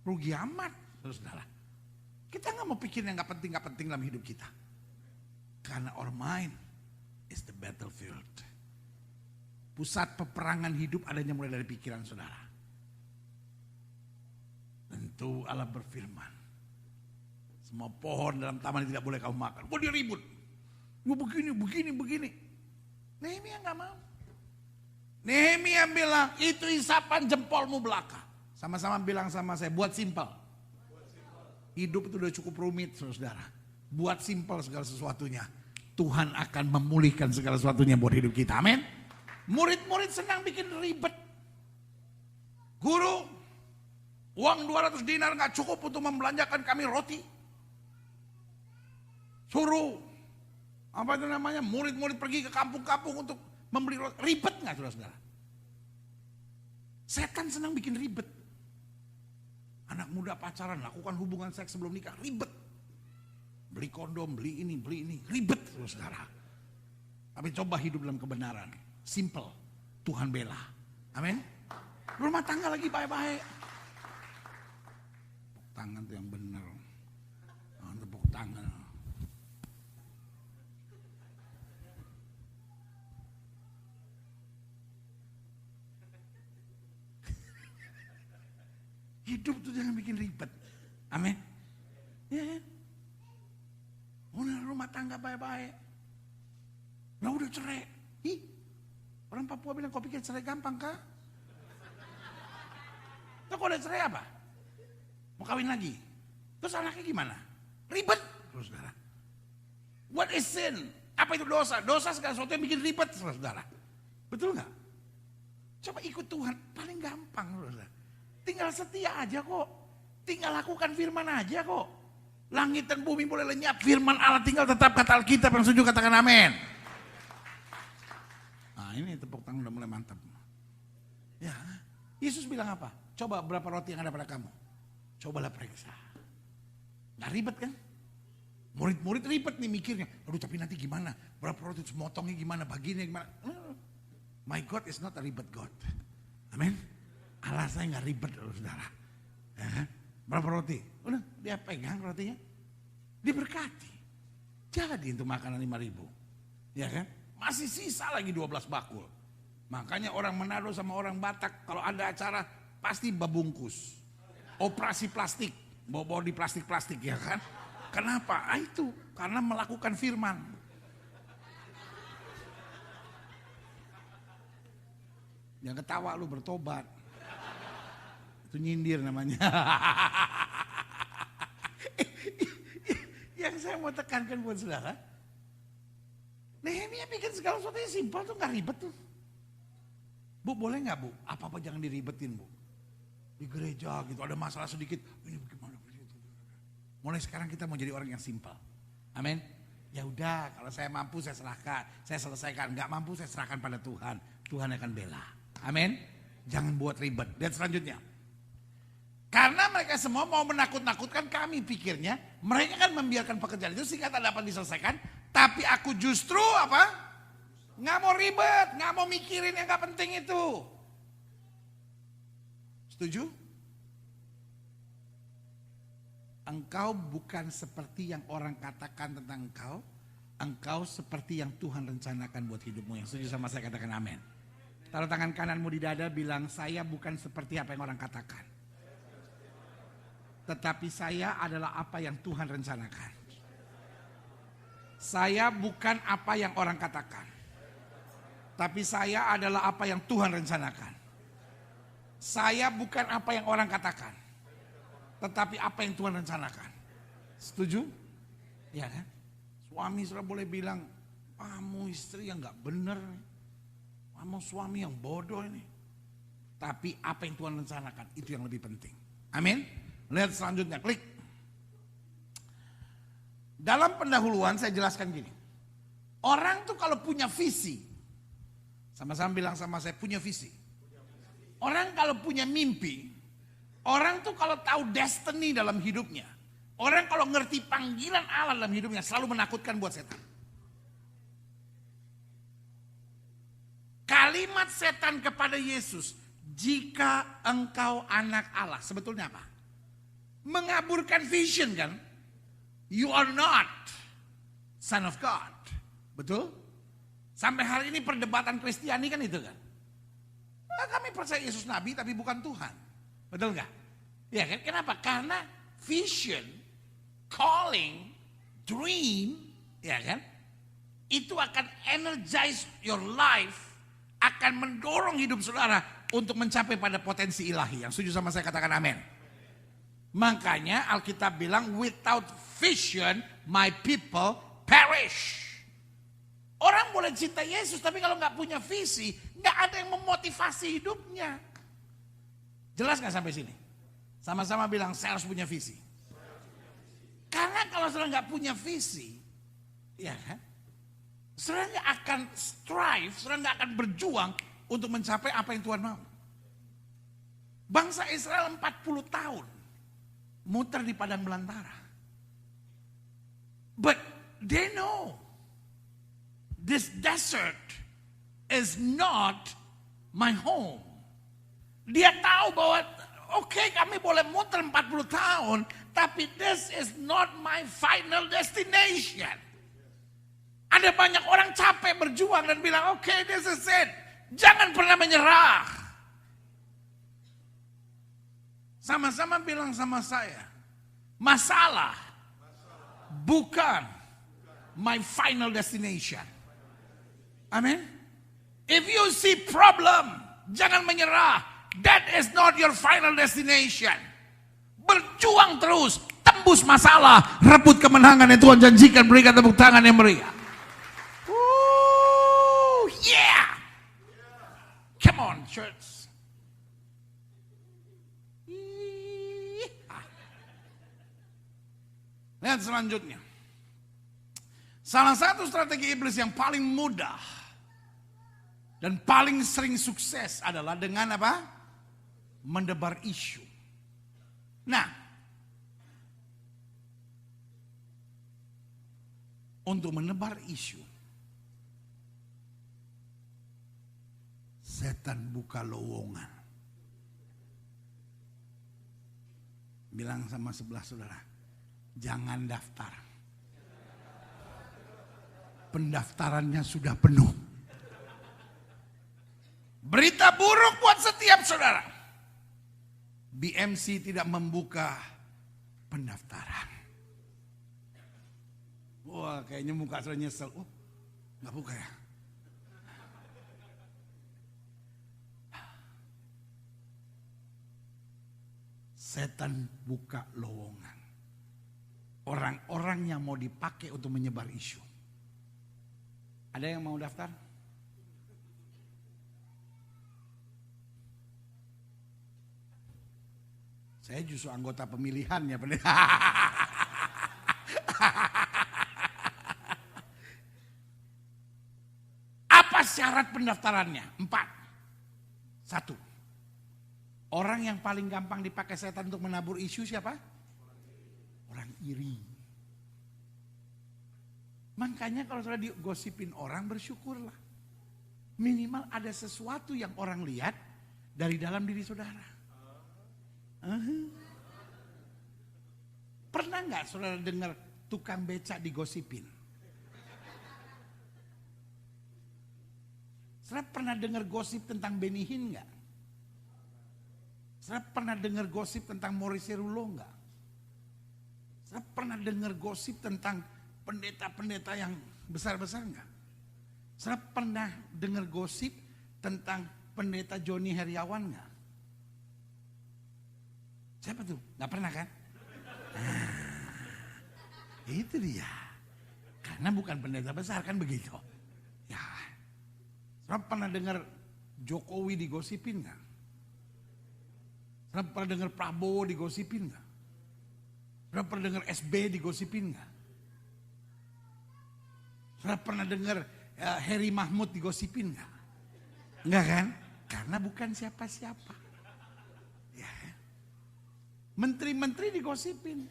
Rugi amat, saudara. Kita nggak mau pikir yang nggak penting dalam hidup kita. Karena our mind is the battlefield. Pusat peperangan hidup adanya mulai dari pikiran saudara. Tentu Allah berfirman, semua pohon dalam taman tidak boleh kamu makan. Dia ribut. Begini. Nehemia nggak mau. Nehemia bilang, itu isapan jempolmu belaka. Sama-sama bilang sama saya, buat simpel. Hidup itu udah cukup rumit, saudara. Buat simpel segala sesuatunya. Tuhan akan memulihkan segala sesuatunya buat hidup kita. Amin. Murid-murid senang bikin ribet. Guru, uang 200 dinar gak cukup untuk membelanjakan kami roti. Suruh, apa itu namanya, murid-murid pergi ke kampung-kampung untuk membeli roti. Ribet gak saudara-saudara? Setan senang bikin ribet. Anak muda pacaran, lakukan hubungan seks sebelum nikah, ribet. Beli kondom, beli ini, ribet saudara. Tapi coba hidup dalam kebenaran. Simple, Tuhan bela. Amin. Rumah tangga lagi baik-baik. tangan tuh yang benar. Tepuk tangan. Hidup tuh jangan bikin ribet. Amin. Ya. Rumah tangga baik-baik. Nah udah cerai. Orang Papua bilang, kau pikir cerai gampang kah? Tuh kau udah cerai apa? Mau kawin lagi? Terus anaknya gimana? Ribet. Terus saudara. What is sin? Apa itu dosa? Dosa segala sesuatu yang bikin ribet, saudara. Betul nggak? Coba ikut Tuhan, paling gampang, saudara. Tinggal setia aja kok. Tinggal lakukan firman aja kok. Langit dan bumi boleh lenyap, firman Allah tinggal tetap, kata Alkitab. Yang setuju katakan amin. Nah ini tepuk tangan udah mulai mantap. Ya, Yesus bilang apa? Coba berapa roti yang ada pada kamu? Cobalah periksa. Gak ribet kan? Murid-murid ribet nih mikirnya. Aduh tapi nanti gimana? Berapa roti motongnya gimana? Baginya gimana? My God is not a ribet God. Amin. Allah saya gak ribet loh saudara. Ya, berapa roti? Udah dia pegang rotinya. Diberkati. Jadi untuk makanan 5.000. Ya kan? Masih sisa lagi 12 bakul. Makanya orang Manado sama orang Batak kalau ada acara pasti babungkus. Operasi plastik. Bawa di plastik-plastik ya kan. Kenapa? Itu karena melakukan firman. Jangan ketawa lu, bertobat. Itu nyindir namanya. Yang saya mau tekankan buat saudara. Nehemia bikin segala sesuatu yang simpel tuh gak ribet tuh. Bu boleh gak bu? Apa-apa jangan diribetin bu. Di gereja gitu ada masalah sedikit. Ini bagaimana? Mulai sekarang kita mau jadi orang yang simpel. Amin. Ya udah kalau saya mampu saya serahkan. Saya selesaikan. Gak mampu saya serahkan pada Tuhan. Tuhan akan bela. Amin. Jangan buat ribet. Dan selanjutnya. Karena mereka semua mau menakut-nakutkan kami pikirnya. Mereka kan membiarkan pekerjaan itu sehingga tak dapat diselesaikan. Tapi aku justru apa? Nggak mau ribet. Nggak mau mikirin yang gak penting itu. Setuju? Engkau bukan seperti yang orang katakan tentang engkau. Engkau seperti yang Tuhan rencanakan buat hidupmu. Yang setuju sama saya katakan amin. Taruh tangan kananmu di dada bilang saya bukan seperti apa yang orang katakan. Tetapi saya adalah apa yang Tuhan rencanakan. Saya bukan apa yang orang katakan. Tapi saya adalah apa yang Tuhan rencanakan. Saya bukan apa yang orang katakan. Tetapi apa yang Tuhan rencanakan. Setuju? Ya kan? Suami sudah boleh bilang, kamu istri yang gak bener. Kamu suami yang bodoh ini. Tapi apa yang Tuhan rencanakan, itu yang lebih penting. Amin? Lihat selanjutnya, klik. Dalam pendahuluan saya jelaskan gini. Orang tuh kalau punya visi. Sama-sama bilang sama saya, punya visi. Orang kalau punya mimpi. Orang tuh kalau tahu destiny dalam hidupnya. Orang kalau ngerti panggilan Allah dalam hidupnya selalu menakutkan buat setan. Kalimat setan kepada Yesus, jika engkau anak Allah, sebetulnya apa? Mengaburkan vision kan? You are not son of God. Betul? Sampai hari ini perdebatan Kristiani kan itu kan? Nah, kami percaya Yesus Nabi tapi bukan Tuhan. Betul nggak? Ya kan? Kenapa? Karena vision, calling, dream, ya kan? Itu akan energize your life, akan mendorong hidup saudara untuk mencapai pada potensi ilahi. Yang setuju sama saya katakan amin. Makanya Alkitab bilang, without vision, my people perish. Orang boleh cinta Yesus, tapi kalau nggak punya visi, nggak ada yang memotivasi hidupnya. Jelas nggak sampai sini? Sama-sama bilang saya harus punya visi. Karena kalau saudara nggak punya visi, ya kan? Saudara nggak akan strive, saudara nggak akan berjuang untuk mencapai apa yang Tuhan mau. Bangsa Israel 40 tahun muter di padang belantara. But they know this desert is not my home. Dia tahu bahwa Oke, kami boleh muter 40 tahun, tapi this is not my final destination. Ada banyak orang capek berjuang dan bilang, oke, this is it. Jangan pernah menyerah. Sama-sama bilang sama saya, masalah bukan my final destination. Amin. If you see problem, jangan menyerah. That is not your final destination. Berjuang terus, tembus masalah, rebut kemenangan yang Tuhan janjikan, berikan tepuk tangan yang meriah. Yeah. Come on, church. Lihat selanjutnya. Salah satu strategi iblis yang paling mudah dan paling sering sukses adalah dengan apa? Mendebar isu. Nah, untuk menebar isu, setan buka lowongan. Bilang sama sebelah saudara, jangan daftar. Pendaftarannya sudah penuh. Berita buruk buat setiap saudara. BMC tidak membuka pendaftaran. Wah, kayaknya muka saya nyesel. Oh, nggak buka ya? Setan buka lowongan. Orang-orang yang mau dipakai untuk menyebar isu. Ada yang mau daftar? Saya justru anggota pemilihan ya. Apa syarat pendaftarannya? 4. 1. Orang yang paling gampang dipakai setan untuk menabur isu siapa? Orang iri. Makanya kalau sudah digosipin orang, bersyukurlah. Minimal ada sesuatu yang orang lihat dari dalam diri saudara. Pernah nggak saudara dengar tukang becak digosipin? Saudara pernah dengar gosip tentang Benny Hinn nggak? Saudara pernah dengar gosip tentang Maurice Rulo nggak? Saudara pernah dengar gosip tentang pendeta-pendeta yang besar-besar nggak? Saudara pernah dengar gosip tentang pendeta Joni Heriawan nggak? Siapa tuh? Gak pernah kan? Nah, itu dia. Karena bukan pendeta besar kan begitu. Ya. Saudara pernah dengar Jokowi digosipin gak? Saudara pernah dengar Prabowo digosipin gak? Saudara pernah dengar SB digosipin gak? Saudara pernah dengar Heri Mahmud digosipin gak? Enggak kan? Karena bukan siapa-siapa. Menteri-menteri digosipin,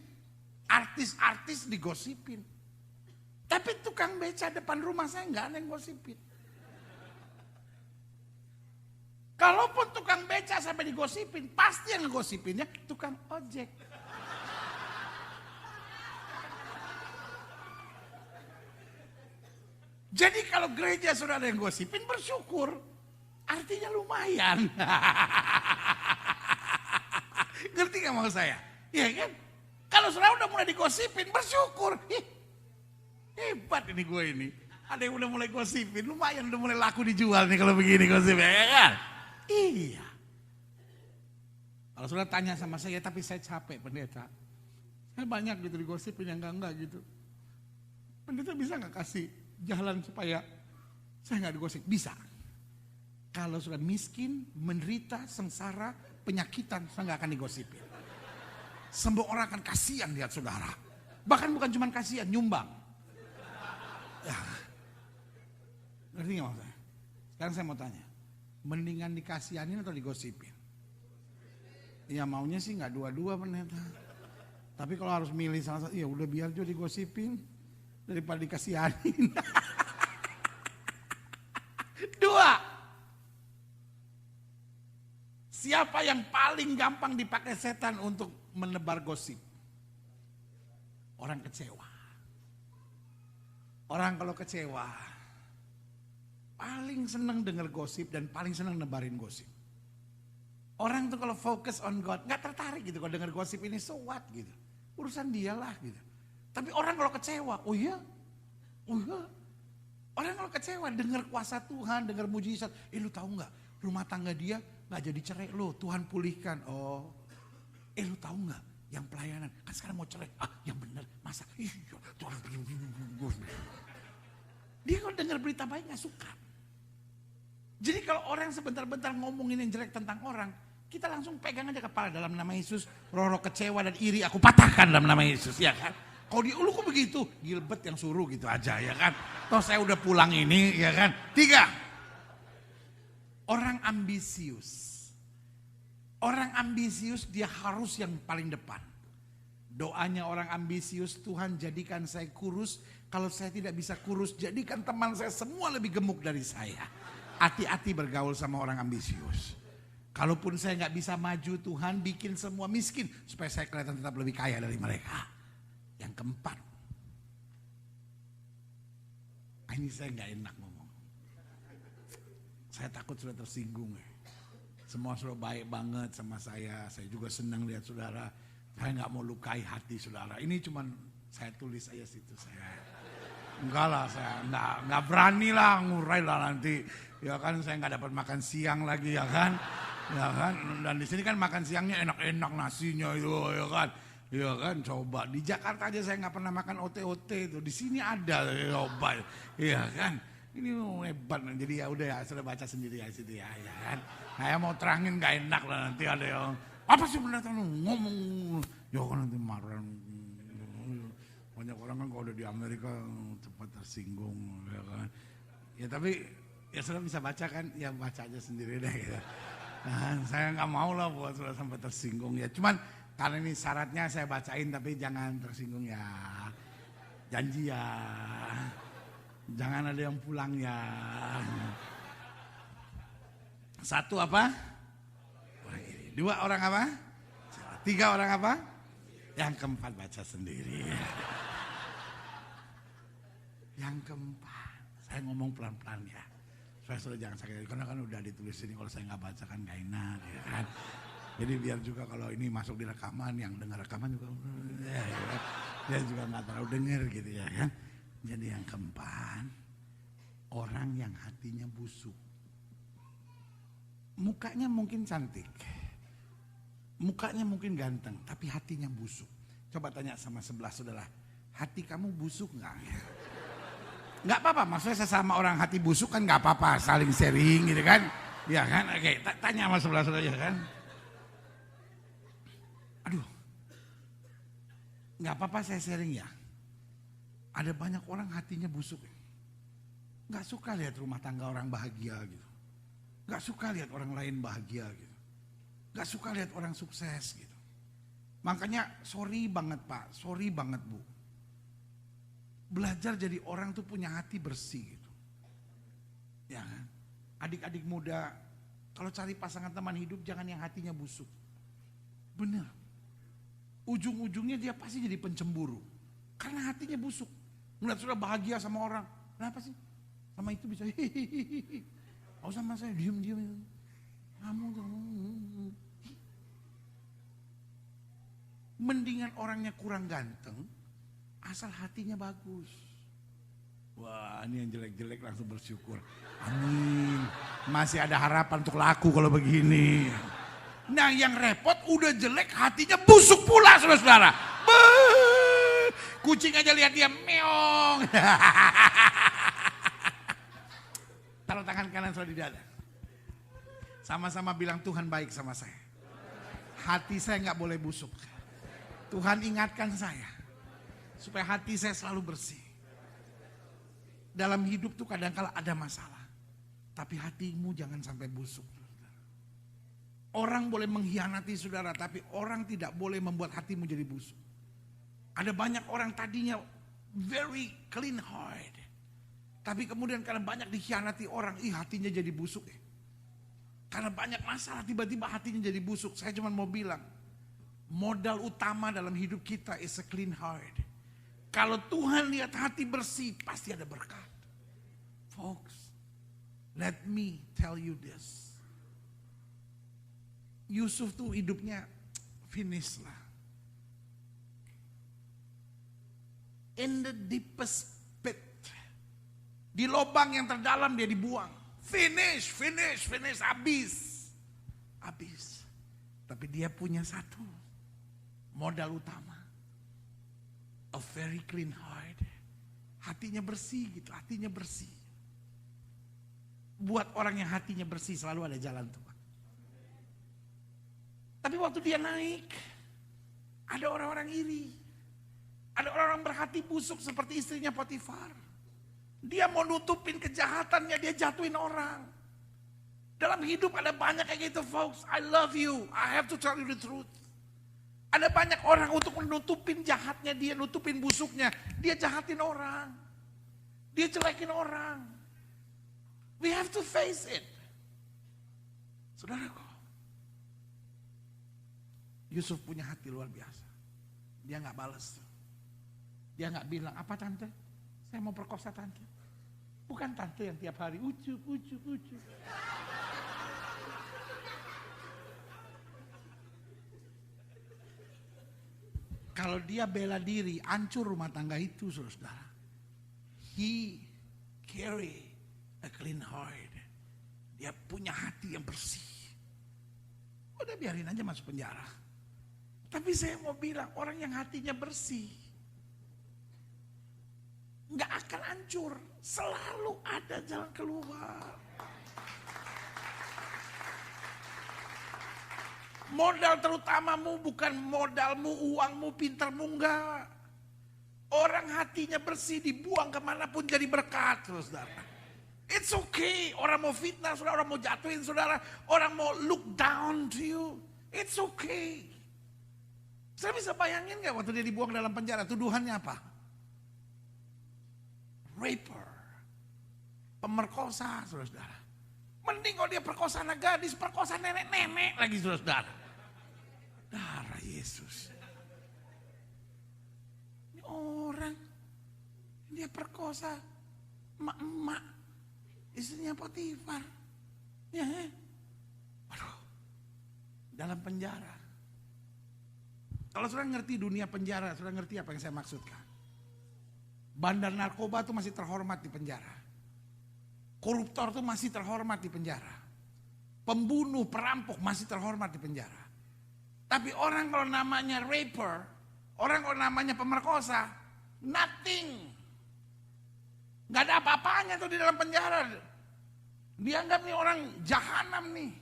artis-artis digosipin. Tapi tukang beca depan rumah saya nggak ada yang gosipin. Kalaupun tukang beca sampai digosipin, pasti yang ngegosipinnya tukang ojek. Jadi kalau gereja sudah ada yang gosipin, bersyukur. Artinya lumayan. Ngerti gak mau saya? Iya kan? Kalau saudara udah mulai digosipin, bersyukur. Hebat ini gue ini. Ada yang udah mulai gosipin, lumayan udah mulai laku dijual nih kalau begini gosipnya, ya kan? Iya. Kalau saudara tanya sama saya, tapi saya capek pendeta. Saya banyak gitu digosipin yang enggak gitu. Pendeta bisa gak kasih jalan supaya saya gak digosip? Bisa. Kalau sudah miskin, menderita, sengsara, penyakitan, saya gak akan digosipin. Semua orang akan kasihan lihat saudara. Bahkan bukan cuma kasihan, nyumbang. Ya. Ngerti gak maksudnya? Sekarang saya mau tanya. Mendingan dikasihanin atau digosipin? Ya maunya sih gak dua-dua pendeta. Tapi kalau harus milih salah satu, ya udah biar juga digosipin. Daripada dikasihanin. 2. Siapa yang paling gampang dipakai setan untuk menebar gosip? Orang kecewa. Orang kalau kecewa, paling senang dengar gosip dan paling senang nebarin gosip. Orang tuh kalau fokus on God, gak tertarik gitu kalau dengar gosip ini, so what gitu. Urusan dialah gitu. Tapi orang kalau kecewa, oh iya. Orang kalau kecewa dengar kuasa Tuhan, dengar mujizat, lu tahu gak, rumah tangga dia gak jadi cerai lo, Tuhan pulihkan. Oh, lu tahu gak, yang pelayanan, kan sekarang mau cerai, yang benar, masa, iya, Tuhan. Dia kalau dengar berita baik gak suka. Jadi kalau orang sebentar-bentar ngomongin yang jelek tentang orang, kita langsung pegang aja kepala dalam nama Yesus. Roh-roh kecewa dan iri aku patahkan dalam nama Yesus, ya kan. Kalau di lu kok begitu, Gilbert yang suruh gitu aja, ya kan. Toh saya udah pulang ini, ya kan. 3, orang ambisius. Orang ambisius dia harus yang paling depan. Doanya orang ambisius, Tuhan jadikan saya kurus. Kalau saya tidak bisa kurus, jadikan teman saya semua lebih gemuk dari saya. Hati-hati bergaul sama orang ambisius. Kalaupun saya nggak bisa maju, Tuhan bikin semua miskin supaya saya kelihatan tetap lebih kaya dari mereka. Yang keempat, ini saya nggak enak ngomong. Saya takut sudah tersinggung. Semua sudah baik banget sama saya juga senang lihat saudara. Saya nggak mau lukai hati saudara. Ini cuman saya tulis aja situ saya. Enggak lah, saya nggak berani lah ngurai lah nanti. Ya kan saya nggak dapat makan siang lagi ya kan. Ya kan, dan di sini kan makan siangnya enak-enak nasinya itu, ya kan. Ya kan, coba di Jakarta aja saya nggak pernah makan OT-OT itu, di sini ada, coba, ya kan. Ini hebat, jadi ya udah ya, sudah baca sendiri ya situ ya, ya kan. Saya mau terangin nggak enak lah nanti ada yang apa sih benar ngomong, ya kan nanti marah. Banyak orang kan kalau udah di Amerika cepat tersinggung, ya kan. Ya tapi ya sudah bisa baca kan, ya baca aja sendiri deh. Gitu. Nah, saya nggak mau lah buat sudah sampai tersinggung ya. Cuman karena ini syaratnya saya bacain tapi jangan tersinggung ya. Janji ya. Jangan ada yang pulang ya. 1 apa? 2 orang apa? 3 orang apa? Yang keempat baca sendiri. Yang keempat, saya ngomong pelan-pelan ya. Supaya sudah jangan sakit, karena kan udah ditulis ini kalau saya nggak baca kan nggak enak ya kan. Jadi biar juga kalau ini masuk di rekaman, yang dengar rekaman juga ya, dia juga nggak terlalu dengar gitu ya kan. Jadi yang keempat, orang yang hatinya busuk. Mukanya mungkin cantik, mukanya mungkin ganteng, tapi hatinya busuk. Coba tanya sama sebelah saudara, hati kamu busuk nggak? Nggak apa-apa, maksudnya sesama orang hati busuk kan nggak apa-apa, saling sharing gitu kan. Ya kan, oke, tanya sama sebelah saudara ya kan. Aduh, nggak apa-apa saya sharing ya. Ada banyak orang hatinya busuk. Nggak suka lihat rumah tangga orang bahagia gitu. Nggak suka lihat orang lain bahagia gitu. Nggak suka lihat orang sukses gitu. Makanya sorry banget Pak, sorry banget Bu. Belajar jadi orang tuh punya hati bersih gitu. Ya kan? Adik-adik muda, kalau cari pasangan teman hidup jangan yang hatinya busuk. Bener. Ujung-ujungnya dia pasti jadi pencemburu. Karena hatinya busuk. Ngeliat sudah bahagia sama orang. Kenapa sih? Sama itu bisa hihihi. Oh sama saya diem-diem. Kamu mendingan orangnya kurang ganteng, asal hatinya bagus. Wah ini yang jelek-jelek langsung bersyukur. Amin. Masih ada harapan untuk laku kalau begini. Nah yang repot udah jelek hatinya busuk pula saudara-saudara. Kucing aja lihat dia meong. Taruh tangan kanan saudara di dada. Sama-sama bilang Tuhan baik sama saya. Hati saya nggak boleh busuk. Tuhan ingatkan saya. Supaya hati saya selalu bersih. Dalam hidup tuh kadang-kala ada masalah. Tapi hatimu jangan sampai busuk. Orang boleh mengkhianati saudara, tapi orang tidak boleh membuat hatimu jadi busuk. Ada banyak orang tadinya very clean heart. Tapi kemudian karena banyak dikhianati orang, hatinya jadi busuk. Karena banyak masalah tiba-tiba hatinya jadi busuk. Saya cuma mau bilang, modal utama dalam hidup kita is a clean heart. Kalau Tuhan lihat hati bersih, pasti ada berkat. Folks, let me tell you this. Yusuf tuh hidupnya finish lah. In the deepest pit. Di lubang yang terdalam dia dibuang. Finish, habis. Tapi dia punya satu modal utama. A very clean heart. Hatinya bersih gitu, hatinya bersih. Buat orang yang hatinya bersih selalu ada jalan Tuhan. Tapi waktu dia naik, ada orang-orang iri. Ada orang-orang berhati busuk seperti istrinya Potifar. Dia mau nutupin kejahatannya, dia jatuhin orang. Dalam hidup ada banyak kayak gitu folks. I love you, I have to tell you the truth. Ada banyak orang untuk menutupin jahatnya dia, nutupin busuknya. Dia jahatin orang. Dia jelekin orang. We have to face it. Saudaraku, Yusuf punya hati luar biasa. Dia gak balas. Dia gak bilang, apa tante? Saya mau perkosa tante. Bukan tante yang tiap hari ujuk. Kalau dia bela diri, hancur rumah tangga itu saudara. He carry a clean heart. Dia punya hati yang bersih. Udah biarin aja masuk penjara. Tapi saya mau bilang orang yang hatinya bersih nggak akan hancur, selalu ada jalan keluar. Modal terutamamu bukan modalmu, uangmu, pintermu, enggak. Orang hatinya bersih dibuang kemanapun jadi berkat, saudara. It's okay, orang mau fitnah, saudara, orang mau jatuhin, saudara, orang mau look down to you, it's okay. Saya bisa bayangin gak waktu dia dibuang dalam penjara, tuduhannya apa? Raper, pemerkosa, saudara. Mending kalau dia perkosa anak gadis, perkosa nenek-nenek lagi, saudara. Darah Yesus. Ini orang, dia perkosa emak-emak, istrinya Potifar. Ya, waduh, dalam penjara. Kalau saudara ngerti dunia penjara, saudara ngerti apa yang saya maksudkan. Bandar narkoba itu masih terhormat di penjara. Koruptor itu masih terhormat di penjara. Pembunuh, perampok masih terhormat di penjara. Tapi orang kalau namanya raper, orang kalau namanya pemerkosa, nothing. Gak ada apa-apanya tuh di dalam penjara. Dianggap nih orang jahanam nih.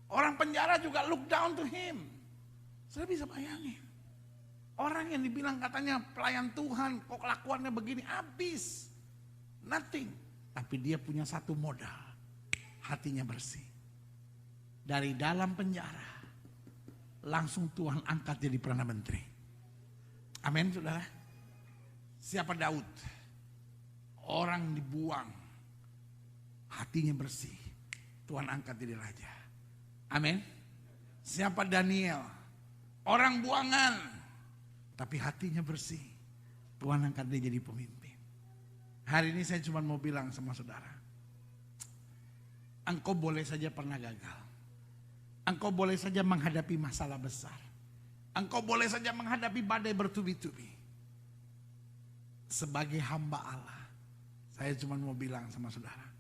Orang penjara juga look down to him. Saya bisa bayangin. Orang yang dibilang katanya pelayan Tuhan, kok kelakuannya begini, habis. Nothing. Tapi dia punya satu modal, hatinya bersih. Dari dalam penjara, langsung Tuhan angkat jadi Perdana Menteri. Amin, saudara. Siapa Daud? Orang dibuang, hatinya bersih. Tuhan angkat jadi raja. Amin. Siapa Daniel? Orang buangan. Tapi hatinya bersih. Tuhan angkat dia jadi pemimpin. Hari ini saya cuma mau bilang sama saudara. Engkau boleh saja pernah gagal. Engkau boleh saja menghadapi masalah besar. Engkau boleh saja menghadapi badai bertubi-tubi. Sebagai hamba Allah, saya cuma mau bilang sama saudara.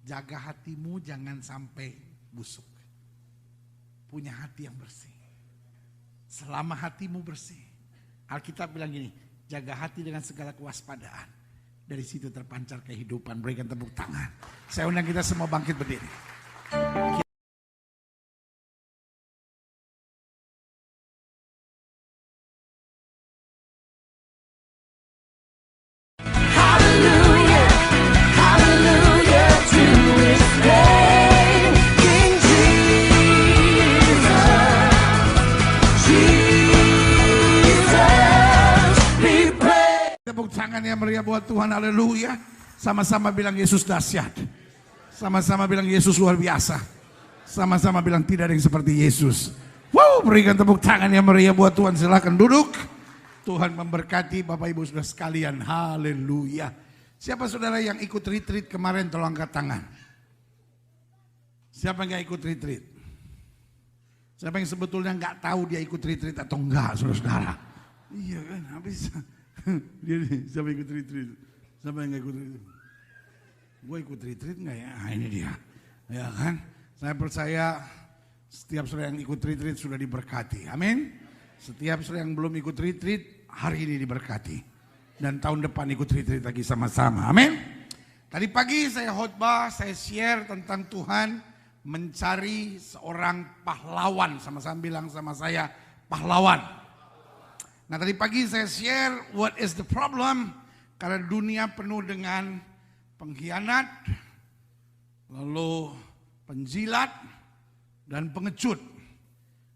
Jaga hatimu jangan sampai busuk. Punya hati yang bersih. Selama hatimu bersih. Alkitab bilang gini, jaga hati dengan segala kewaspadaan. Dari situ terpancar kehidupan. Berikan tepuk tangan. Saya undang kita semua bangkit berdiri. Tepuk tangan yang meriah buat Tuhan, haleluya. Sama-sama bilang Yesus dahsyat. Sama-sama bilang Yesus luar biasa. Sama-sama bilang tidak ada yang seperti Yesus. Wow, berikan tepuk tangan yang meriah buat Tuhan. Silakan duduk. Tuhan memberkati Bapak Ibu Saudara sekalian. Haleluya. Siapa saudara yang ikut retreat kemarin, tolong angkat tangan. Siapa yang gak ikut retreat? Siapa yang sebetulnya gak tahu dia ikut retreat atau enggak, saudara-saudara? Iya kan, habis. Dia nih, siapa ikut retreat? Siapa yang gak ikut retreat? Gue ikut retreat gak ya? Nah, ini dia. Ya kan? Saya percaya setiap saudara yang ikut retreat sudah diberkati. Amin. Setiap saudara yang belum ikut retreat, hari ini diberkati. Dan tahun depan ikut retreat lagi sama-sama. Amin. Tadi pagi saya khotbah, saya share tentang Tuhan mencari seorang pahlawan. Sama-sama bilang sama saya, pahlawan. Nah tadi pagi saya share what is the problem. Karena dunia penuh dengan pengkhianat, lalu penjilat, dan pengecut.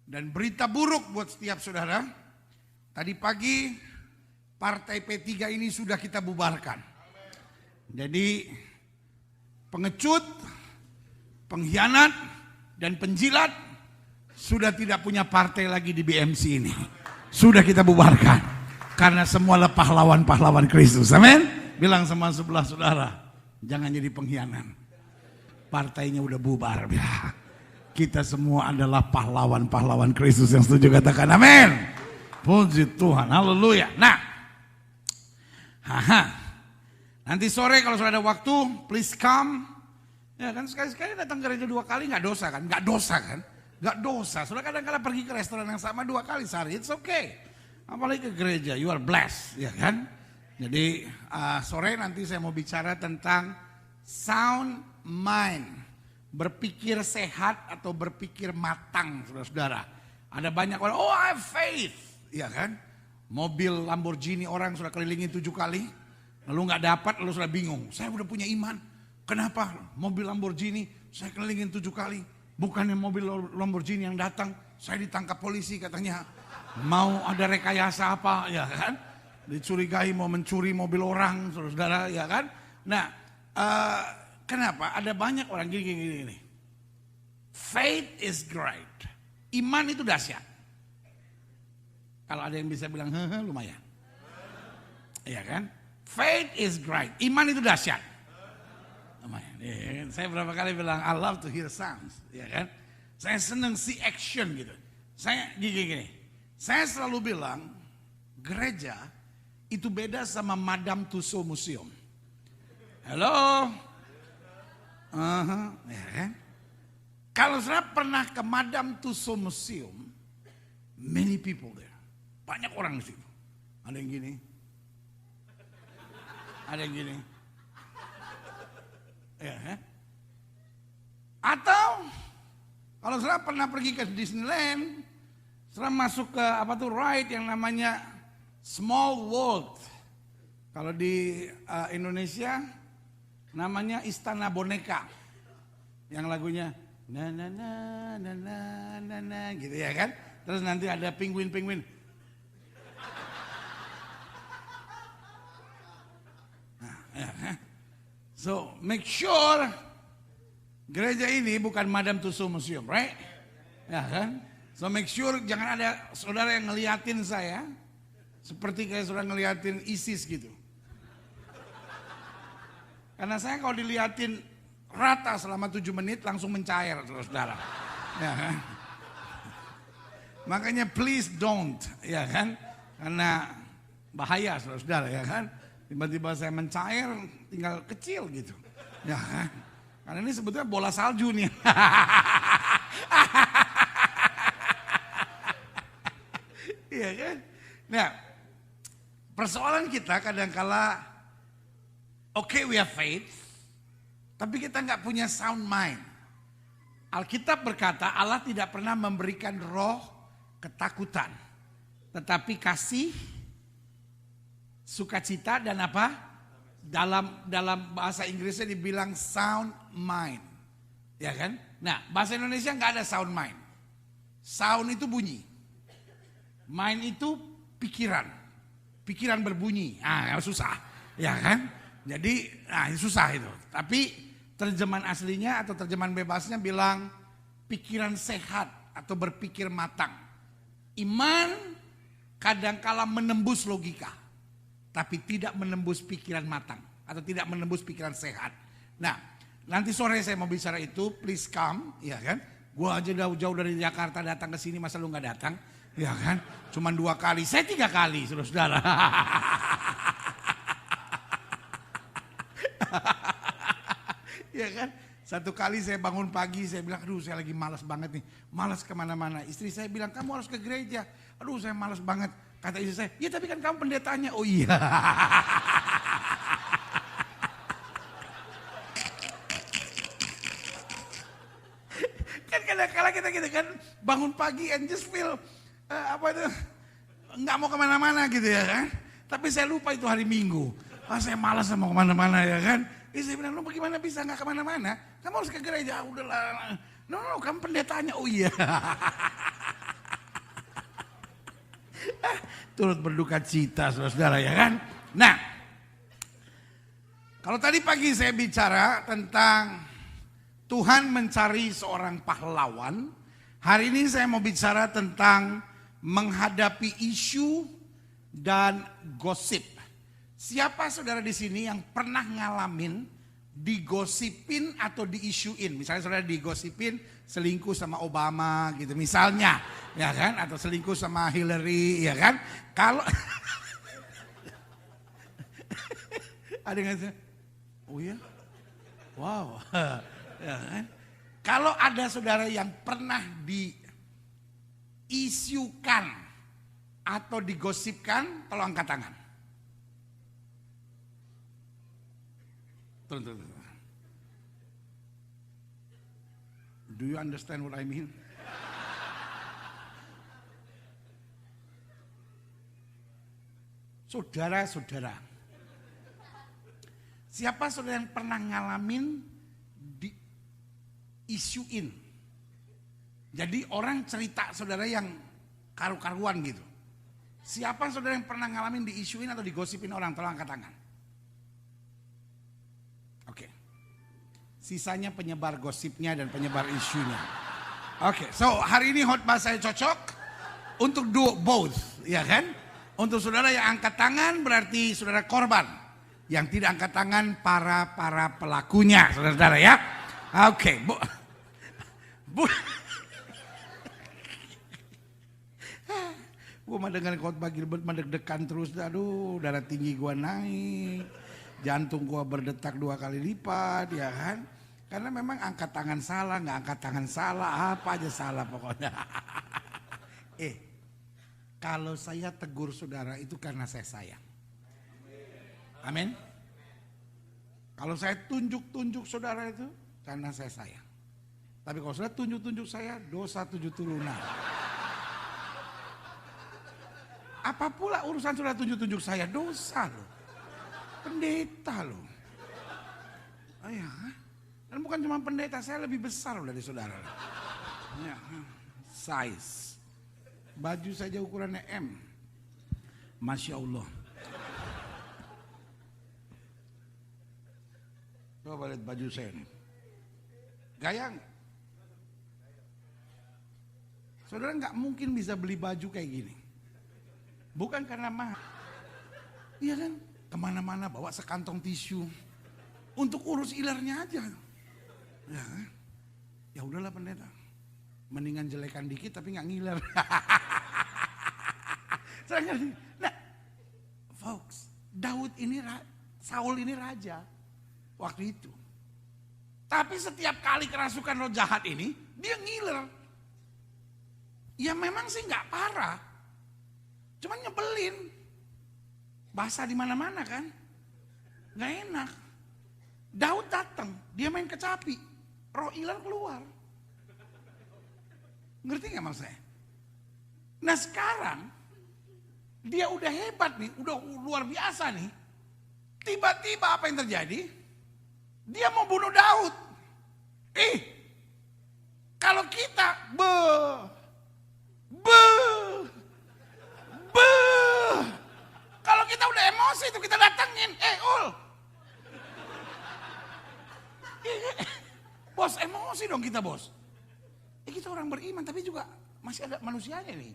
Dan berita buruk buat setiap saudara. Tadi pagi partai P3 ini sudah kita bubarkan. Jadi pengecut, pengkhianat, dan penjilat sudah tidak punya partai lagi di BMC ini. Sudah kita bubarkan. Karena semualah pahlawan-pahlawan Kristus. Amin. Bilang sama sebelah saudara, jangan jadi pengkhianat. Partainya udah bubar. Ya. Kita semua adalah pahlawan-pahlawan Kristus yang setuju katakan amin. Puji Tuhan. Haleluya. Nah. Nanti sore kalau sudah ada waktu, please come. Ya kan sekali-sekali datang gereja 2 kali nggak dosa kan? Nggak dosa kan? Nggak dosa. Soalnya kadang-kadang pergi ke restoran yang sama 2 kali sehari, it's okay. Apalagi ke gereja, you are blessed, ya kan? Jadi sore nanti saya mau bicara tentang sound mind, berpikir sehat atau berpikir matang, saudara-saudara. Ada banyak orang, oh I have faith, ya kan? Mobil Lamborghini orang sudah kelilingin 7 kali, lalu nggak dapat, lalu sudah bingung. Saya udah punya iman. Kenapa mobil Lamborghini saya kelilingin 7 kali. Bukannya mobil Lamborghini yang datang. Saya ditangkap polisi katanya. Mau ada rekayasa apa ya kan. Dicurigai mau mencuri mobil orang saudara ya kan. Nah kenapa ada banyak orang gini. Faith is great. Iman itu dahsyat. Kalau ada yang bisa bilang lumayan. Ya kan. Faith is great. Iman itu dahsyat. Ya, saya berapa kali bilang I love to hear sounds, ya kan? Saya senang see action gitu. Saya gini. Saya selalu bilang gereja itu beda sama Madame Tussauds Museum. Halo, ya kan? Kalau saya pernah ke Madame Tussauds Museum, many people there, banyak orang di situ. Ada yang gini, ada yang gini. Ya, atau kalau saya pernah pergi ke Disneyland, saya masuk ke ride yang namanya Small World. Kalau di Indonesia namanya Istana Boneka, yang lagunya na na na na na na na gitu ya kan. Terus nanti ada penguin. Nah, ya. So make sure gereja ini bukan Madame Tussauds Museum, right? Ya kan? So make sure jangan ada saudara yang ngeliatin saya seperti kayak saudara ngeliatin ISIS gitu. Karena saya kalau diliatin rata selama 7 menit langsung mencair saudara. Ya kan? Makanya please don't, ya kan? Karena bahaya saudara ya kan? Tiba-tiba saya mencair, tinggal kecil gitu. Ya kan? Karena ini sebetulnya bola salju nih. Iya kan? Nah, persoalan kita kadang-kala, okay, we have faith, tapi kita nggak punya sound mind. Alkitab berkata Allah tidak pernah memberikan roh ketakutan, tetapi kasih, sukacita dan apa? Dalam bahasa Inggrisnya dibilang sound mind. Ya kan? Nah, bahasa Indonesia nggak ada sound mind. Sound itu bunyi. Mind itu pikiran. Pikiran berbunyi. Susah. Ya kan? Jadi, susah itu. Tapi terjemahan aslinya atau terjemahan bebasnya bilang pikiran sehat atau berpikir matang. Iman kadangkala menembus logika, tapi tidak menembus pikiran matang atau tidak menembus pikiran sehat. Nah, nanti sore saya mau bicara itu, please come, ya kan? Gua aja jauh-jauh dari Jakarta datang ke sini, masa lu nggak datang, ya kan? Cuman 2 kali, saya 3 kali, saudara-saudara. Ya kan? 1 kali saya bangun pagi, saya bilang, aduh saya lagi malas banget nih. Malas kemana-mana. Istri saya bilang, kamu harus ke gereja. Aduh saya malas banget. Kata istri saya, ya tapi kan kamu pendetanya. Oh iya. Kan kadang-kadang kita gitu kan, bangun pagi and just feel, nggak mau kemana-mana gitu ya kan. Tapi saya lupa itu hari Minggu. Saya malas mau kemana-mana ya kan. Istri bilang, lu bagaimana bisa nggak kemana-mana? Kamu harus ke gereja. Udahlah. No, kamu pendetanya. Oh iya. Turut berduka cita, saudara-saudara ya kan. Nah, kalau tadi pagi saya bicara tentang Tuhan mencari seorang pahlawan. Hari ini saya mau bicara tentang menghadapi isu dan gosip. Siapa saudara di sini yang pernah ngalamin digosipin atau diisuin? Misalnya saudara digosipin selingkuh sama Obama gitu misalnya, ya kan? Atau selingkuh sama Hillary, ya kan? Kalau ada yang ngasih, oh ya, wow, ya kan? Kalau ada saudara yang pernah diisukan atau digosipkan, tolong angkat tangan. Turun. Do you understand what I mean? Saudara-saudara, siapa saudara yang pernah ngalamin diisuin? Jadi orang cerita saudara yang karu-karuan gitu. Siapa saudara yang pernah ngalamin diisuin atau digosipin orang? Tolong angkat tangan. Sisanya penyebar gosipnya dan penyebar isunya. Oke, so hari ini khotbah saya cocok untuk do both, ya kan? Untuk saudara yang angkat tangan berarti saudara korban. Yang tidak angkat tangan para pelakunya, saudara-saudara ya. Oke, Bu. Gue mah dengan khotbah Gilbert deg-degan terus, aduh darah tinggi gue naik. Jantung gue berdetak 2 kali lipat, ya kan? Karena memang angkat tangan salah, nggak angkat tangan salah, apa aja salah pokoknya. Kalau saya tegur saudara itu karena saya sayang. Amin. Kalau saya tunjuk-tunjuk saudara itu karena saya sayang. Tapi kalau saudara tunjuk-tunjuk saya, dosa 7 turunan. Apa pula urusan saudara tunjuk-tunjuk saya, dosa loh. Pendeta loh. Ya, dan bukan cuma pendeta, saya lebih besar dari saudara. Ya, size. Baju saja ukurannya M. Masya Allah. Coba lihat baju saya nih. Gaya nggak? Saudara nggak mungkin bisa beli baju kayak gini. Bukan karena mahal. Iya kan? Kemana-mana bawa sekantong tisu. Untuk urus ilernya aja. Ya udahlah pendeta. Mendingan jelekan dikit tapi nggak ngiler. Nah, folks, Saul ini raja waktu itu. Tapi setiap kali kerasukan roh jahat ini, dia ngiler. Ya memang sih nggak parah, cuman nyebelin. Basah di mana-mana kan, nggak enak. Daud datang, dia main kecapi. Roh iler keluar. Ngerti gak maksud saya? Nah sekarang, dia udah hebat nih, udah luar biasa nih. Tiba-tiba apa yang terjadi? Dia mau bunuh Daud. Kalau kita, kalau kita udah emosi itu kita datengin, Bos emosi dong kita bos. Kita orang beriman tapi juga masih ada manusianya nih.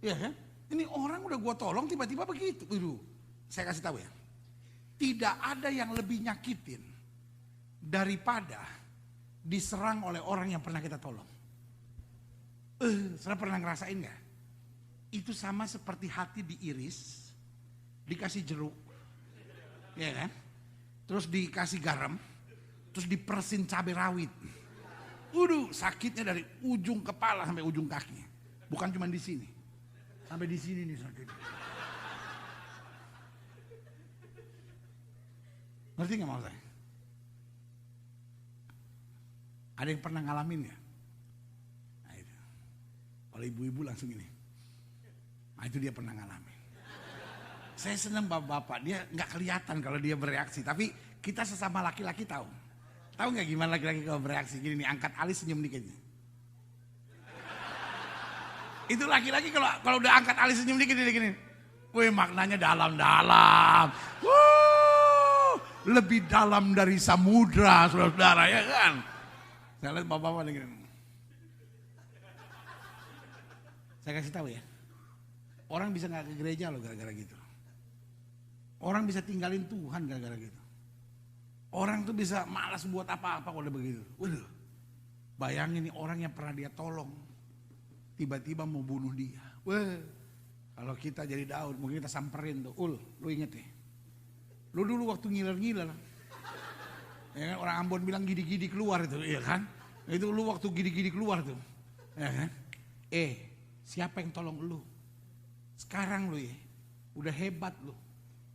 Iya kan? Ini orang udah gua tolong tiba-tiba begitu. Saya kasih tahu ya. Tidak ada yang lebih nyakitin daripada diserang oleh orang yang pernah kita tolong. Saudara pernah ngerasain gak? Itu sama seperti hati diiris, dikasih jeruk, ya kan? Terus dikasih garam, terus dipersin cabai rawit. Sakitnya dari ujung kepala sampai ujung kaki. Bukan cuma di sini. Sampai di sini nih sakit. Ngerti gak maksud saya? Ada yang pernah ngalamin ya? Nah itu. Kalau ibu-ibu langsung ini. Nah itu dia pernah ngalamin. Saya senang bapak-bapak, dia gak kelihatan kalau dia bereaksi. Tapi kita sesama laki-laki tahu. Tahu gak gimana laki-laki kalau bereaksi? Gini nih, angkat alis senyum dikit. Itu laki-laki kalau udah angkat alis senyum dikit gini. Wih maknanya dalam-dalam. Lebih dalam dari samudra, saudara-saudara ya kan. Saya lihat bapak-bapak gini. Saya kasih tahu ya. Orang bisa gak ke gereja loh gara-gara gitu. Orang bisa tinggalin Tuhan gara-gara gitu. Orang tuh bisa malas buat apa-apa kalau begitu. Waduh, bayangin nih orang yang pernah dia tolong. Tiba-tiba mau bunuh dia. Wah, kalau kita jadi Daud mungkin kita samperin tuh. Lu inget ya. Lu dulu waktu ngiler-ngiler. Ya kan, orang Ambon bilang gidi-gidi keluar itu, iya kan? Itu lu waktu gidi-gidi keluar tuh. Ya kan? Siapa yang tolong lu? Sekarang lu ya, udah hebat lu.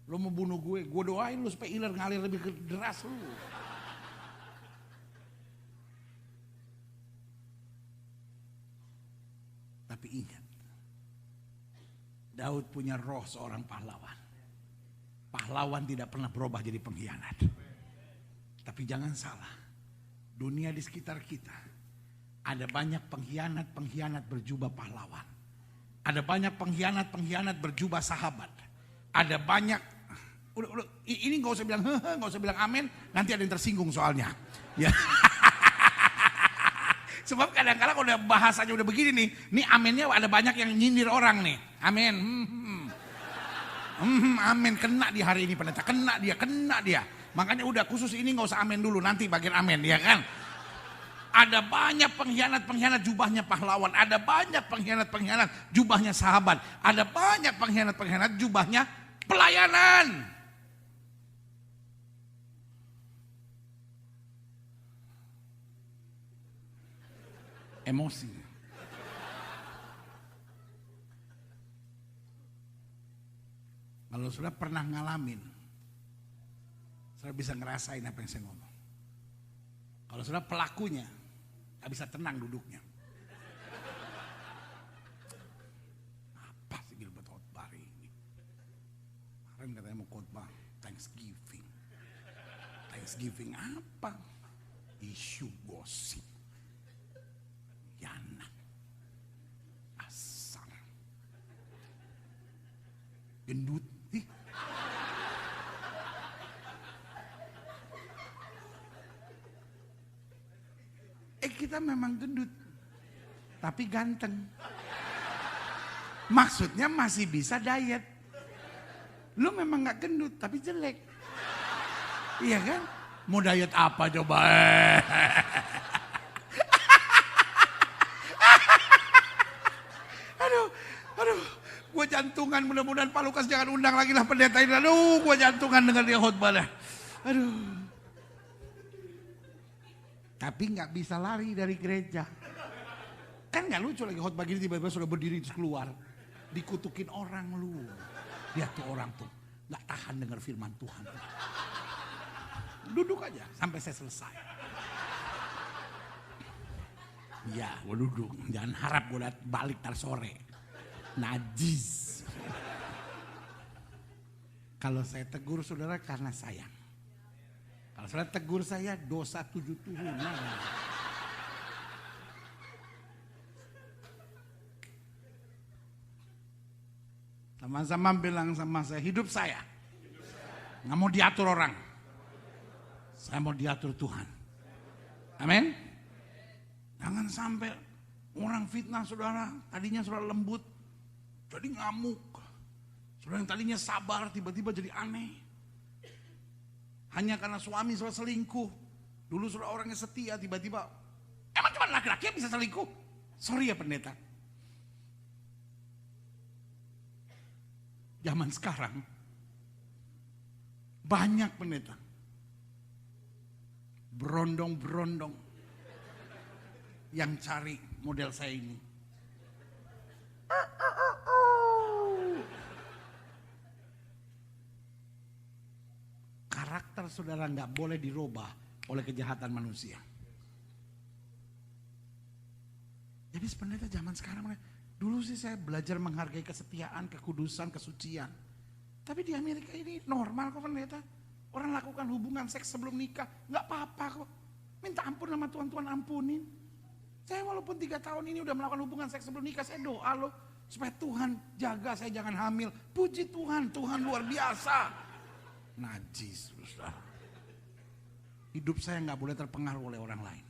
Lu mau bunuh gue doain lu supaya iler ngalir lebih deras lu. Tapi ingat, Daud punya roh seorang pahlawan. Pahlawan tidak pernah berubah jadi pengkhianat. Tapi jangan salah, dunia di sekitar kita ada banyak pengkhianat berjubah pahlawan. Ada banyak pengkhianat berjubah sahabat. Ada banyak, ini gak usah bilang gak usah bilang amin, nanti ada yang tersinggung soalnya. Ya. Sebab kadang-kadang udah bahasanya udah begini nih, nih aminnya ada banyak yang nyindir orang nih. Amin. Amin, kena di hari ini pendeta, kena dia. Makanya udah khusus ini gak usah amin dulu, nanti bagian amin, ya kan? Ada banyak pengkhianat jubahnya pahlawan. Ada banyak pengkhianat jubahnya sahabat. Ada banyak pengkhianat jubahnya pelayanan. Emosi. Kalau sudah pernah ngalamin, sudah bisa ngerasain apa yang saya ngomong. Kalau sudah pelakunya, gak bisa tenang duduknya. Apa sih Gilbert khotbah hari ini? Kemarin katanya mau khotbah Thanksgiving. Thanksgiving apa? Isu gosip. Yana. Asal. Gendut. Kita memang gendut, tapi ganteng. Maksudnya masih bisa diet. Lu memang gak gendut, tapi jelek. Iya kan? Mau diet apa coba? Aduh, gua jantungan, mudah-mudahan Pak Lukas jangan undang lagi lah pendeta ini. Aduh, gua jantungan dengar dia khotbah dah. Aduh. Tapi gak bisa lari dari gereja. Kan gak lucu lagi khotbah gini tiba-tiba sudah berdiri terus keluar. Dikutukin orang lu. Lihat tuh orang tuh gak tahan dengar firman Tuhan. Duduk aja sampai saya selesai. Ya gue duduk. Jangan harap gue balik ntar sore. Najis. Kalau saya tegur saudara karena sayang. Kalau saudara tegur saya dosa 7 turunan. Sama-sama bilang sama saya, hidup saya nggak mau diatur orang. Saya mau diatur Tuhan. Amin. Jangan sampai Orang fitnah saudara, tadinya saudara lembut, jadi ngamuk. Saudara yang tadinya sabar, tiba-tiba jadi aneh. Hanya karena suami saudara selingkuh. Dulu saudara orangnya setia, tiba-tiba, emang cuma laki-laki yang bisa selingkuh? Sorry ya pendeta. Zaman sekarang, banyak pendeta. Berondong-berondong yang cari model saya ini. Karakter saudara nggak boleh dirubah oleh kejahatan manusia. Jadi sebenarnya zaman sekarang, dulu sih saya belajar menghargai kesetiaan, kekudusan, kesucian. Tapi di Amerika ini normal kok pendeta. Orang lakukan hubungan seks sebelum nikah, nggak apa-apa kok. Minta ampun sama Tuhan, Tuhan ampunin. Saya walaupun 3 tahun ini udah melakukan hubungan seks sebelum nikah, saya doa loh supaya Tuhan jaga saya jangan hamil. Puji Tuhan, Tuhan luar biasa. Najis, saudara. Hidup saya nggak boleh terpengaruh oleh orang lain.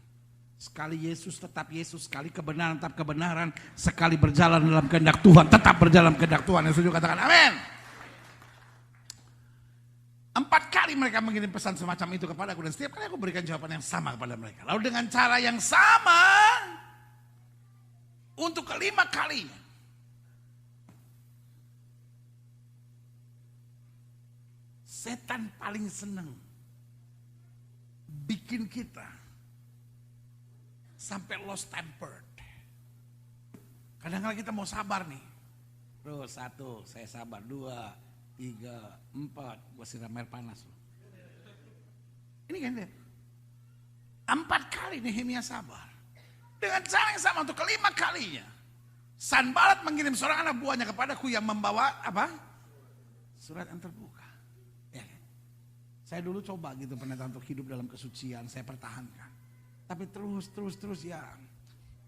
Sekali Yesus tetap Yesus, sekali kebenaran tetap kebenaran, sekali berjalan dalam kehendak Tuhan tetap berjalan kehendak Tuhan. Yang setuju katakan amin. 4 kali mereka mengirim pesan semacam itu kepadaku dan setiap kali aku berikan jawaban yang sama kepada mereka. Lalu dengan cara yang sama untuk kelima kalinya setan paling senang bikin kita sampai lost tempered. Kadang-kadang kita mau sabar nih. Terus 1, saya sabar. 2, 3, 4, gue siram air panas. Ini kan dia. 4 kali Nehemia sabar. Dengan cara yang sama untuk kelima kalinya. Sanballat mengirim seorang anak buahnya kepadaku yang membawa apa? Surat yang terbuka. Ya kan? Saya dulu coba gitu pendeta untuk hidup dalam kesucian, saya pertahankan. Tapi terus ya.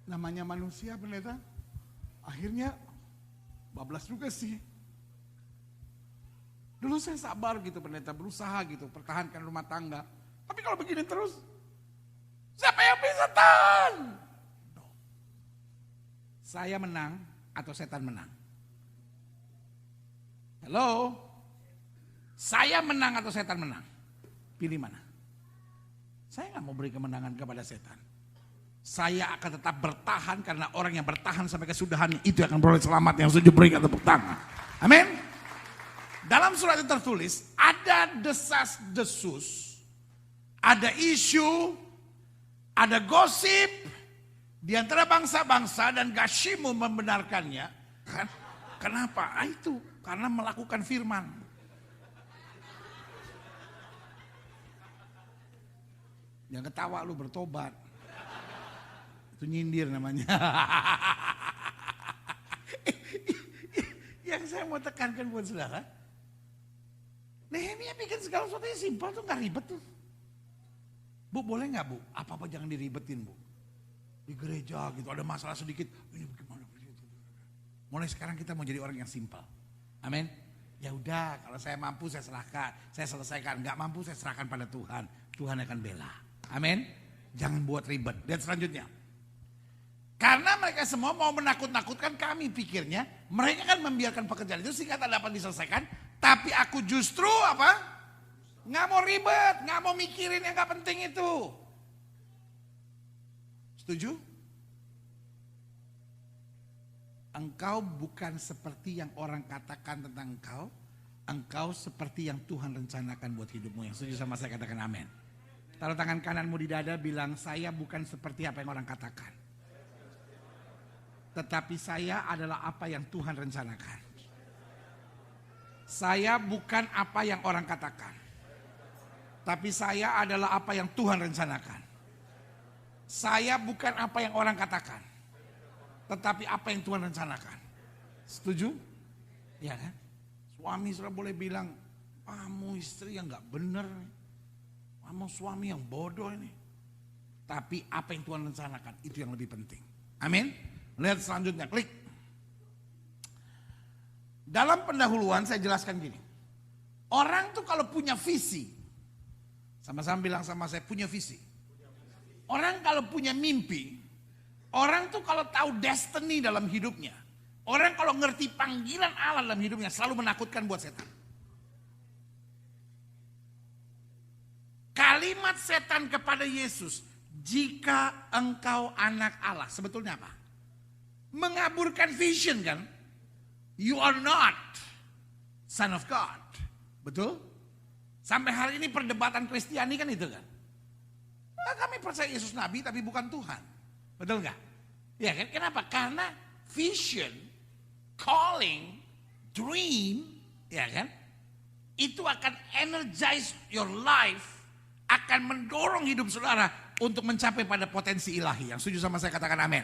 Namanya manusia pendeta. Akhirnya bablas juga sih. Dulu saya sabar gitu pendeta, berusaha gitu, pertahankan rumah tangga. Tapi kalau begini terus, siapa yang bisa tahan? No. Saya menang atau setan menang? Halo? Saya menang atau setan menang? Pilih mana? Saya nggak mau beri kemenangan kepada setan. Saya akan tetap bertahan karena orang yang bertahan sampai kesudahannya itu akan beroleh selamat. Yang setuju berikan tepuk tangan. Amin. Dalam surat itu tertulis, ada desas-desus, ada isu, ada gosip di antara bangsa-bangsa dan Gashimu membenarkannya. Kan? Kenapa? Itu karena melakukan firman. Jangan ketawa lu bertobat. Itu nyindir namanya. Yang saya mau tekankan buat saudara, Nehemia bikin segala sesuatu yang simpel tuh gak ribet tuh. Bu boleh gak bu? Apa-apa jangan diribetin bu. Di gereja gitu ada masalah sedikit. Ini bagaimana? Mulai sekarang kita mau jadi orang yang simpel. Amin. Ya udah kalau saya mampu saya serahkan. Saya selesaikan. Gak mampu saya serahkan pada Tuhan. Tuhan akan bela. Amin. Jangan buat ribet. Dan selanjutnya. Karena mereka semua mau menakut-nakutkan kami pikirnya. Mereka kan membiarkan pekerjaan itu sehingga tak dapat diselesaikan. Tapi aku justru apa? Nggak mau ribet, nggak mau mikirin yang nggak penting itu. Setuju? Engkau bukan seperti yang orang katakan tentang engkau. Engkau seperti yang Tuhan rencanakan buat hidupmu. Yang setuju sama saya katakan amin. Taruh tangan kananmu di dada bilang saya bukan seperti apa yang orang katakan. Tetapi saya adalah apa yang Tuhan rencanakan. Saya bukan apa yang orang katakan. Tapi saya adalah apa yang Tuhan rencanakan. Saya bukan apa yang orang katakan. Tetapi apa yang Tuhan rencanakan. Setuju? Ya kan? Suami sudah boleh bilang, kamu istri yang gak bener. Kamu suami yang bodoh ini. Tapi apa yang Tuhan rencanakan itu yang lebih penting. Amin. Lihat selanjutnya, klik. Dalam pendahuluan saya jelaskan gini. Orang tuh kalau punya visi. Sama-sama bilang sama saya punya visi. Orang kalau punya mimpi. Orang tuh kalau tahu destiny dalam hidupnya, orang kalau ngerti panggilan Allah dalam hidupnya selalu menakutkan buat setan. Kalimat setan kepada Yesus, jika engkau anak Allah, sebetulnya apa? Mengaburkan vision kan? You are not son of God. Betul? Sampai hari ini perdebatan Kristiani kan itu kan? Nah, kami percaya Yesus Nabi tapi bukan Tuhan. Betul nggak? Ya kan? Kenapa? Karena vision, calling, dream, ya kan? Itu akan energize your life, akan mendorong hidup saudara untuk mencapai pada potensi ilahi. Yang setuju sama saya katakan amin.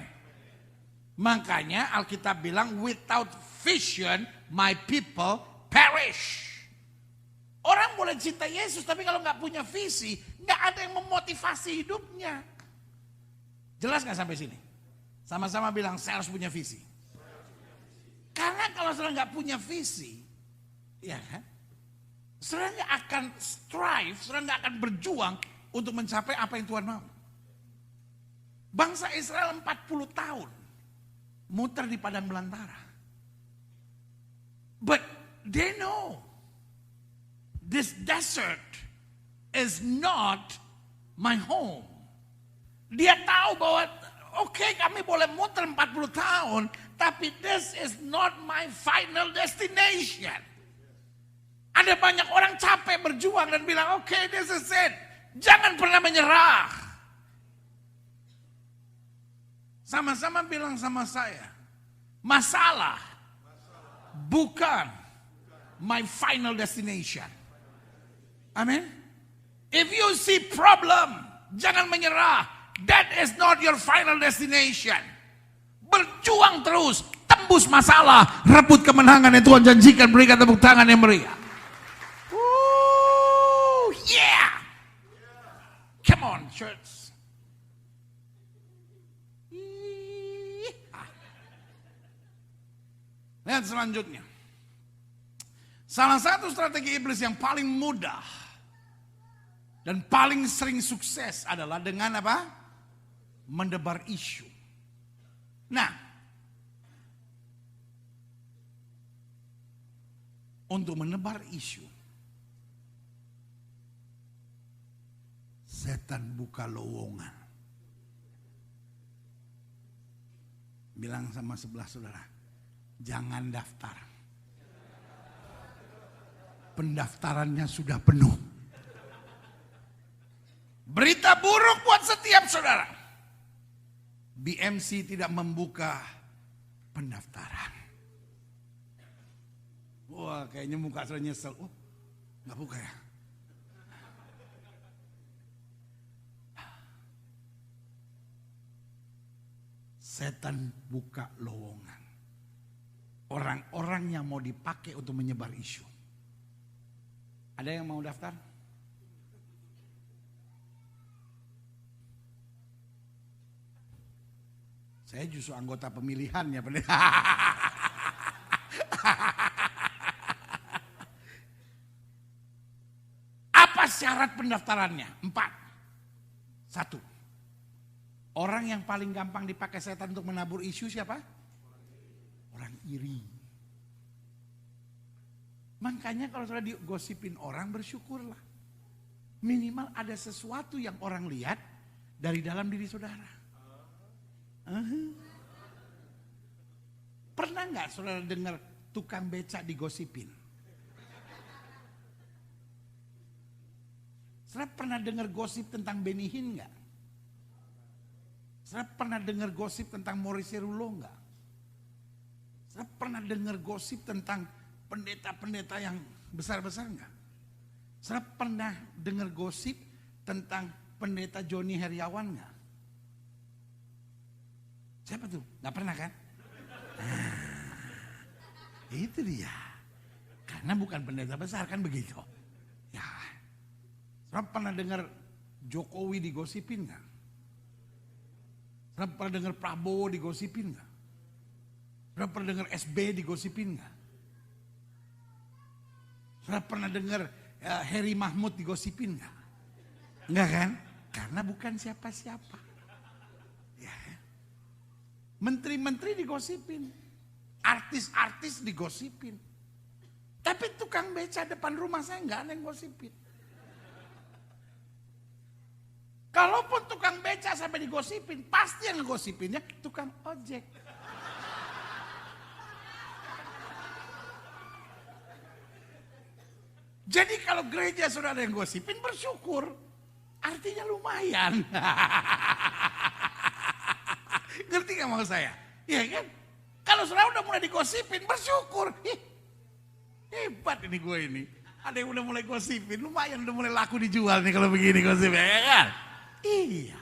Makanya Alkitab bilang, without vision my people perish. Orang boleh cinta Yesus tapi kalau nggak punya visi, nggak ada yang memotivasi hidupnya. Jelas nggak sampai sini? Sama-sama bilang saya harus punya visi. Karena kalau saudara nggak punya visi, ya kan? Saudara nggak akan strive, saudara nggak akan berjuang untuk mencapai apa yang Tuhan mau. Bangsa Israel 40 tahun muter di padang belantara. But they know this desert is not my home. Dia tahu bahwa oke, kami boleh muter 40 tahun, tapi this is not my final destination. Ada banyak orang capek berjuang dan bilang oke, this is it. Jangan pernah menyerah. Sama-sama bilang sama saya, masalah bukan my final destination. Amin. If you see problem, jangan menyerah. That is not your final destination. Berjuang terus, tembus masalah, rebut kemenangan yang Tuhan janjikan, berikan tepuk tangan yang meriah. Yeah. Come on, church. Lihat selanjutnya. Salah satu strategi iblis yang paling mudah dan paling sering sukses adalah dengan apa? Mendebar isu. Nah, untuk menebar isu, setan buka lowongan. Bilang sama sebelah saudara, jangan daftar. Pendaftarannya sudah penuh. Berita buruk buat setiap saudara. BMC tidak membuka pendaftaran. Wah, kayaknya muka saya nyesel. Oh, nggak buka ya? Setan buka lowongan. Orang-orang yang mau dipakai untuk menyebar isu. Ada yang mau daftar? Saya justru anggota pemilihannya. Apa syarat pendaftarannya? 4. 1. Orang yang paling gampang dipakai setan untuk menabur isu siapa? Orang iri. Makanya kalau sudah digosipin orang, bersyukurlah. Minimal ada sesuatu yang orang lihat dari dalam diri saudara. Pernah nggak saudara dengar tukang becak digosipin? Saudara pernah dengar gosip tentang Benny Hinn nggak? Saudara pernah dengar gosip tentang Maurice Rulo nggak? Saudara pernah dengar gosip tentang pendeta-pendeta yang besar-besar nggak? Saudara pernah dengar gosip tentang pendeta Joni Heriawan nggak? Siapa tuh? Nggak pernah kan? Itu dia. Karena bukan pendeta besar kan begitu. Ya. Saudara pernah dengar Jokowi digosipin nggak? Saudara pernah dengar Prabowo digosipin nggak? Saudara pernah dengar SB digosipin nggak? Saudara pernah dengar Heri Mahmud digosipin nggak? Enggak kan? Karena bukan siapa-siapa. Ya. Menteri-menteri digosipin. Artis-artis digosipin. Tapi tukang beca depan rumah saya nggak ada yang gosipin. Kalaupun tukang beca sampai digosipin, pasti yang ngegosipinnya tukang ojek. Jadi kalau gereja sudah ada yang gosipin, bersyukur. Artinya lumayan. Ngerti gak mau saya? Iya kan? Kalau sudah mulai digosipin, bersyukur. Hebat ini gue ini. Ada yang udah mulai gosipin, lumayan udah mulai laku dijual nih kalau begini gosipnya, ya kan? Iya.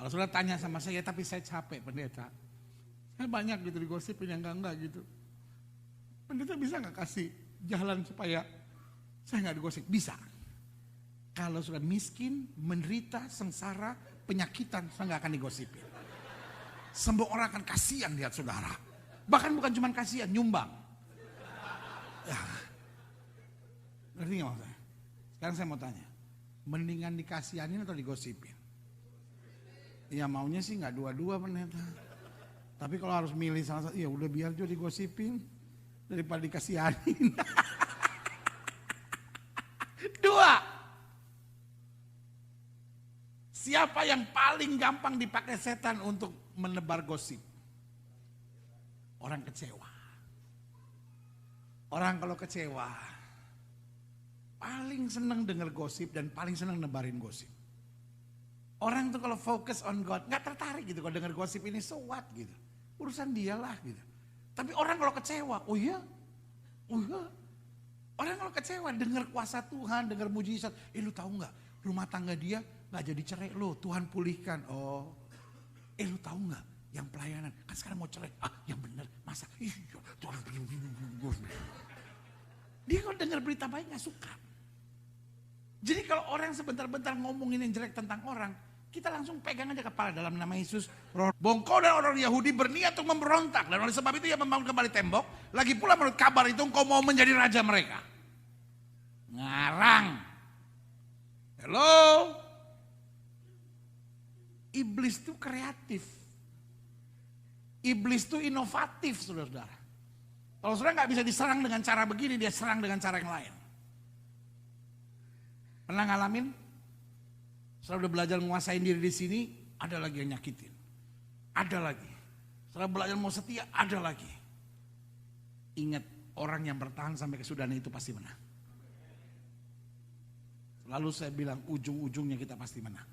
Kalau sudah tanya sama saya, tapi saya capek pendeta. Saya banyak gitu digosipin yang enggak gitu. Pendeta bisa gak kasih jalan supaya saya gak digosip? Bisa. Kalau sudah miskin, menderita, sengsara, penyakitan, saya gak akan digosipin. Semua orang akan kasihan lihat saudara. Bahkan bukan cuma kasihan, nyumbang. Ya. Ngerti gak maksudnya? Sekarang saya mau tanya. Mendingan dikasihanin atau digosipin? Ya maunya sih gak dua-dua pendeta. Tapi kalau harus milih salah satu, ya udah biar juga digosipin daripada dikasihanin. Dua. Siapa yang paling gampang dipakai setan untuk menebar gosip? Orang kecewa. Orang kalau kecewa paling senang dengar gosip dan paling senang nebarin gosip. Orang tuh kalau fokus on God nggak tertarik gitu kalau dengar gosip ini, so what gitu. Urusan dialah gitu. Tapi orang kalau kecewa, oh iya. Orang kalau kecewa dengar kuasa Tuhan, dengar mujizat, lu tahu nggak? Rumah tangga dia nggak jadi cerai lo, Tuhan pulihkan. Oh, lu tahu nggak? Yang pelayanan kan sekarang mau cerai. Yang benar masa? Iya, Tuhan. Dia kalau dengar berita baik nggak suka. Jadi kalau orang sebentar-bentar ngomongin yang jelek tentang orang, kita langsung pegang aja kepala dalam nama Yesus. Bongkau dan orang Yahudi berniat untuk memberontak. Dan oleh sebab itu ia membangun kembali tembok. Lagi pula menurut kabar itu engkau mau menjadi raja mereka. Ngarang. Hello. Iblis itu kreatif. Iblis itu inovatif, saudara-saudara. Kalau saudara nggak bisa diserang dengan cara begini, dia serang dengan cara yang lain. Pernah ngalamin? Setelah udah belajar menguasain diri di sini, ada lagi yang nyakitin. Ada lagi. Setelah belajar mau setia, ada lagi. Ingat, orang yang bertahan sampai kesudahan itu pasti menang. Lalu saya bilang, ujung-ujungnya kita pasti menang.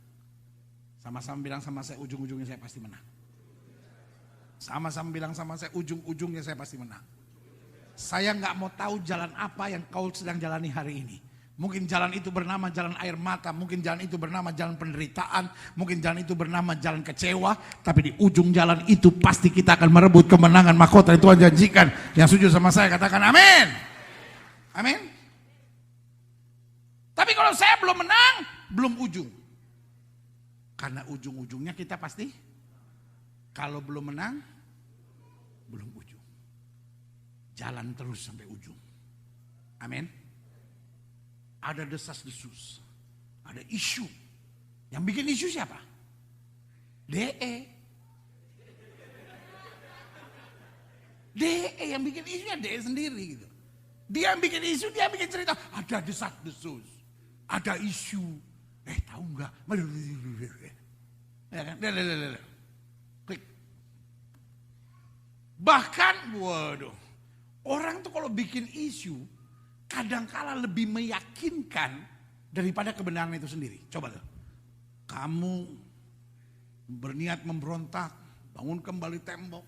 Sama-sama bilang sama saya, ujung-ujungnya saya pasti menang. Sama-sama bilang sama saya, ujung-ujungnya saya pasti menang. Saya nggak mau tahu jalan apa yang kau sedang jalani hari ini. Mungkin jalan itu bernama jalan air mata, mungkin jalan itu bernama jalan penderitaan, mungkin jalan itu bernama jalan kecewa, tapi di ujung jalan itu pasti kita akan merebut kemenangan mahkota yang Tuhan janjikan. Yang setuju sama saya katakan amin. Amin. Tapi kalau saya belum menang, belum ujung. Karena ujung-ujungnya kita pasti, kalau belum menang, belum ujung. Jalan terus sampai ujung. Amin. Ada desas-desus, ada isu. Yang bikin isu siapa? DE. DE yang bikin isunya DE sendiri gitu. Dia yang bikin isu, dia yang bikin cerita. Ada desas-desus, ada isu. Tahu nggak? Ya kan? Klik. Bahkan, waduh, orang tuh kalau bikin isu, kadangkala lebih meyakinkan daripada kebenaran itu sendiri. Coba tuh. Kamu berniat memberontak, bangun kembali tembok.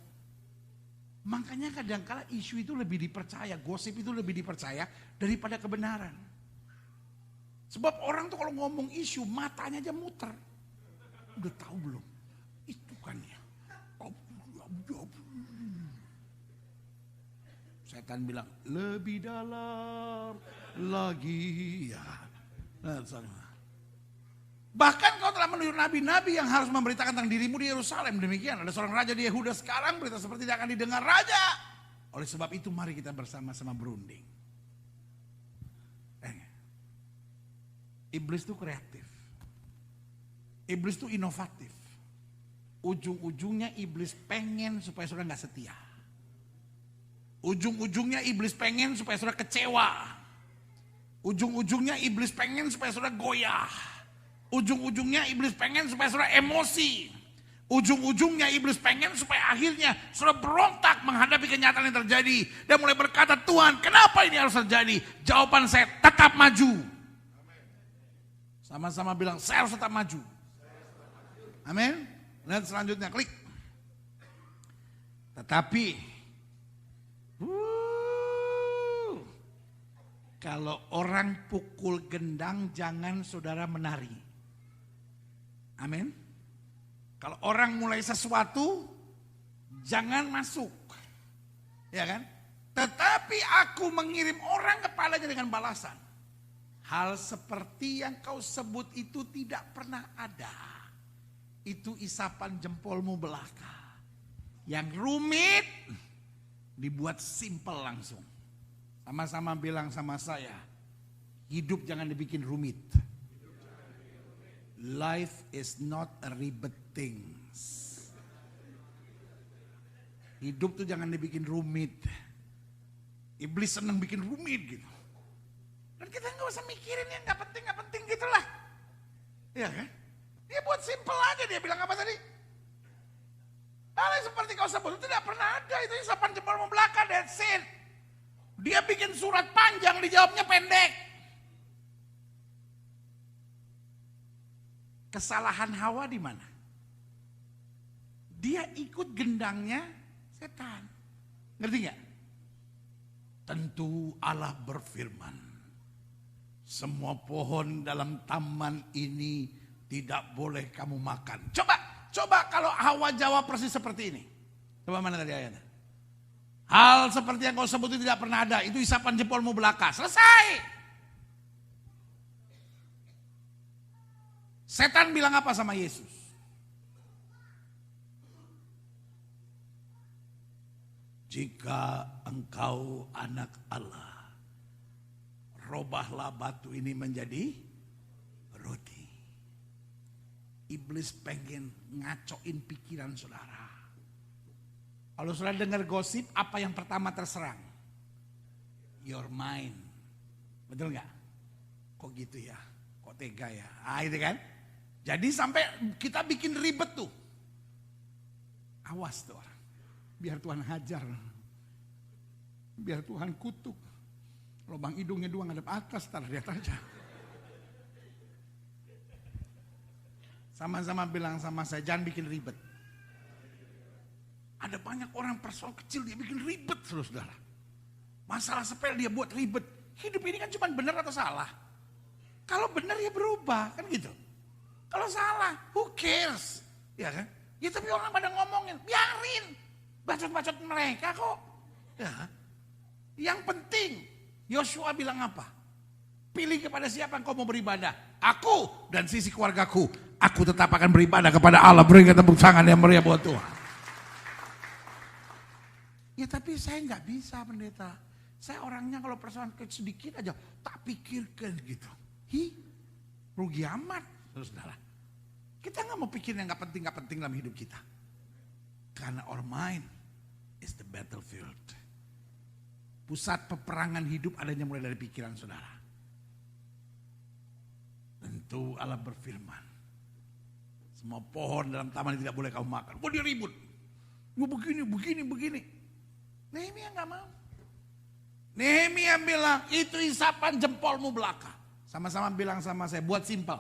Makanya kadangkala isu itu lebih dipercaya, gosip itu lebih dipercaya daripada kebenaran. Sebab orang tuh kalau ngomong isu, matanya aja muter. Udah tahu belum? Itu kan ya. Setan bilang, lebih dalam lagi ya. Bahkan kau telah menunjuk nabi-nabi yang harus memberitakan tentang dirimu di Yerusalem. Demikian, ada seorang raja di Yehuda sekarang, berita seperti tidak akan didengar raja. Oleh sebab itu mari kita bersama-sama berunding. Iblis itu kreatif. Iblis itu inovatif. ujung-ujungnya iblis pengen supaya saudara gak setia. Ujung-ujungnya iblis pengen supaya saudara kecewa. Ujung-ujungnya iblis pengen supaya saudara goyah. Ujung-ujungnya iblis pengen supaya saudara emosi. Ujung-ujungnya iblis pengen supaya akhirnya saudara berontak menghadapi kenyataan yang terjadi. Dan mulai berkata, Tuhan kenapa ini harus terjadi? Jawaban saya, tetap maju. Sama-sama bilang, saya harus tetap maju. Amin. Dan selanjutnya klik. Tetapi kalau orang pukul gendang jangan saudara menari. Amin. Kalau orang mulai sesuatu jangan masuk. Ya kan? Tetapi aku mengirim orang kepalanya dengan balasan. Hal seperti yang kau sebut itu tidak pernah ada. Itu isapan jempolmu belaka. Yang rumit dibuat simpel langsung. Sama-sama bilang sama saya, hidup jangan dibikin rumit. Life is not a ribet things. Hidup tuh jangan dibikin rumit. Iblis senang bikin rumit gitu. Dan kita nggak usah mikirin yang nggak penting gitulah. Iya kan? Dia buat simple aja, dia bilang apa tadi? Hal yang seperti kau sebut itu tidak pernah ada, itu isapan jempolmu belaka, that's it. Dia bikin surat panjang, dijawabnya pendek. Kesalahan Hawa di mana? Dia ikut gendangnya setan. Ngerti nggak? Tentu Allah berfirman, semua pohon dalam taman ini tidak boleh kamu makan. Coba kalau Hawa jawab persis seperti ini. Coba mana tadi ayatnya? Hal seperti yang kau sebut itu tidak pernah ada. Itu isapan jempolmu belaka. Selesai. Setan bilang apa sama Yesus? Jika engkau anak Allah, robahlah batu ini menjadi roti. Iblis pengen ngacoin pikiran saudara. Kalau saudara dengar gosip, apa yang pertama terserang? Your mind. Betul gak? Kok gitu ya? Kok tega ya? Itu kan? Jadi sampai kita bikin ribet tuh. Awas tuh orang. Biar Tuhan hajar. Biar Tuhan kutuk. Lubang hidungnya dua ngadep atas, taruh lihat aja. Sama-sama bilang sama saya, jangan bikin ribet. Ada banyak orang persoalan kecil dia bikin ribet, saudara. Masalah sepele dia buat ribet. Hidup ini kan cuma benar atau salah. Kalau benar ya berubah, kan gitu. Kalau salah, who cares? Ya kan? Ya tapi orang pada ngomongin, biarin. Bacot-bacot mereka kok. Ya. Yang penting, Yosua bilang apa? Pilih kepada siapa engkau mau beribadah. Aku dan sisi keluargaku. Aku tetap akan beribadah kepada Allah. Berikan tepuk tangan yang meriah buat Tuhan. Ya tapi saya nggak bisa pendeta. Saya orangnya kalau persoalan sedikit aja tak pikirkan gitu. Rugi amat saudara. Kita nggak mau pikir yang nggak penting dalam hidup kita. Karena our mind is the battlefield. Pusat peperangan hidup adanya mulai dari pikiran saudara. Tentu Allah berfirman, semua pohon dalam taman tidak boleh kamu makan. Dia ribut. Begini. Nehemia nggak mau. Nehemia bilang, itu isapan jempolmu belaka. Sama-sama bilang sama saya, buat simpel.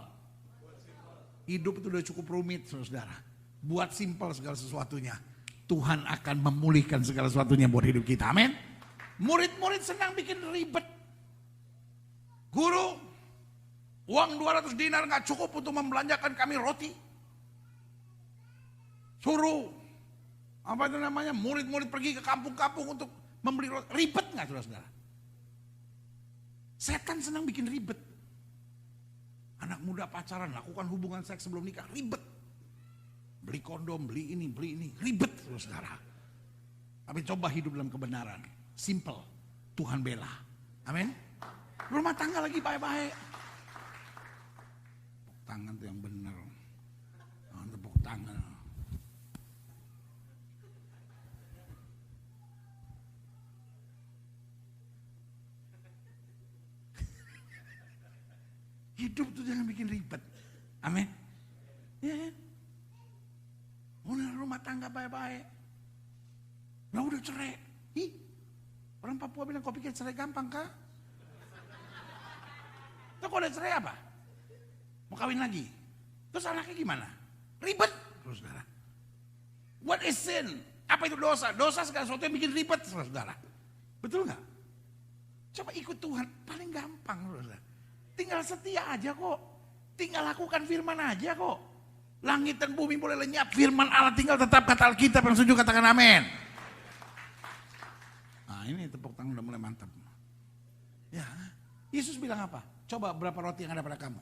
Hidup itu udah cukup rumit, saudara. Buat simpel segala sesuatunya. Tuhan akan memulihkan segala sesuatunya buat hidup kita. Amin. Murid-murid senang bikin ribet. Guru, uang 200 dinar gak cukup untuk membelanjakan kami roti. Suruh, apa itu namanya, murid-murid pergi ke kampung-kampung untuk membeli roti. Ribet gak saudara-saudara? Setan senang bikin ribet. Anak muda pacaran, lakukan hubungan seks sebelum nikah, ribet. Beli kondom, beli ini, ribet saudara. Tapi coba hidup dalam kebenaran. Simple, Tuhan bela. Amin. Rumah tangga lagi baik-baik. Tangan tuh yang benar. Tepuk tangan. Hidup tuh jangan bikin ribet. Amin. Ya. Rumah tangga baik-baik. Nah udah cerai. Ih, orang Papua bilang, kau pikir cerai gampang kah? Tuh kau udah cerai apa? Mau kawin lagi? Terus anaknya gimana? Ribet. Terus saudara. What is sin? Apa itu dosa? Dosa segala sesuatu yang bikin ribet, saudara. Betul nggak? Coba ikut Tuhan, paling gampang, saudara. Tinggal setia aja kok. Tinggal lakukan firman aja kok. Langit dan bumi boleh lenyap, firman Allah tinggal tetap, kata Alkitab. Yang setuju katakan amin. Nah ini tepuk tangan udah mulai mantap. Ya, Yesus bilang apa? Coba berapa roti yang ada pada kamu?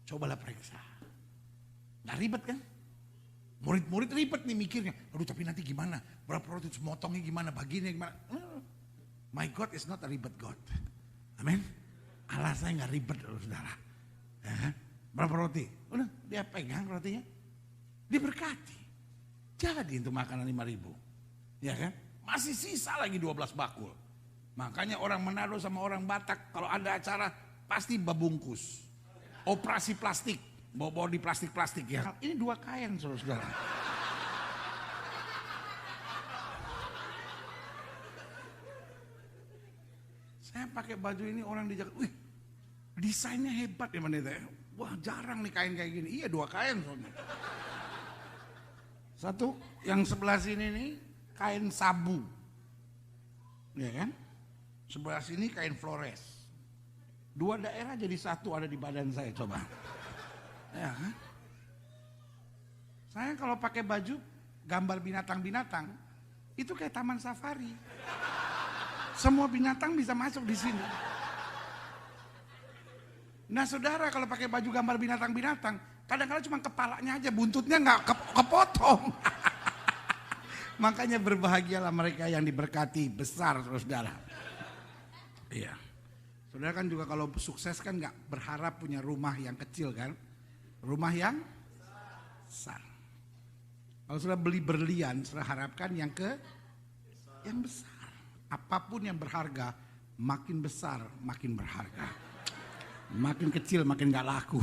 Cobalah periksa. Nggak ribet kan? Murid-murid ribet nih mikirnya. Aduh tapi nanti gimana? Berapa roti motongnya gimana? Baginya gimana? My God is not a ribet God. Amin. Allah saya nggak ribet loh saudara. Ya, berapa roti? Udah dia pegang rotinya. Diberkati. Jadi untuk makanan 5.000. Ya kan? Masih sisa lagi 12 bakul. Makanya orang Manado sama orang Batak kalau ada acara pasti babungkus. Operasi plastik. Bawa di plastik-plastik ya. Ini 2 kain saudara. Saya pakai baju ini orang di Jakarta. Wih, desainnya hebat ya Pendeta. Wah jarang nih kain kayak gini. Iya 2 kain soalnya. Satu yang sebelah sini nih kain sabu. Ya kan? Sebelah sini kain Flores. 2 daerah jadi satu ada di badan saya coba. Ya kan? Saya kalau pakai baju gambar binatang-binatang itu kayak taman safari. Semua binatang bisa masuk di sini. Nah saudara kalau pakai baju gambar binatang-binatang kadang-kadang cuma kepalanya aja, buntutnya nggak kepotong. Makanya berbahagialah mereka yang diberkati besar saudara. Iya. Saudara kan juga kalau sukses kan nggak berharap punya rumah yang kecil kan. Rumah yang besar. Kalau sudah beli berlian, sudah harapkan yang besar. Apapun yang berharga, makin besar, makin berharga. Makin kecil, makin gak laku.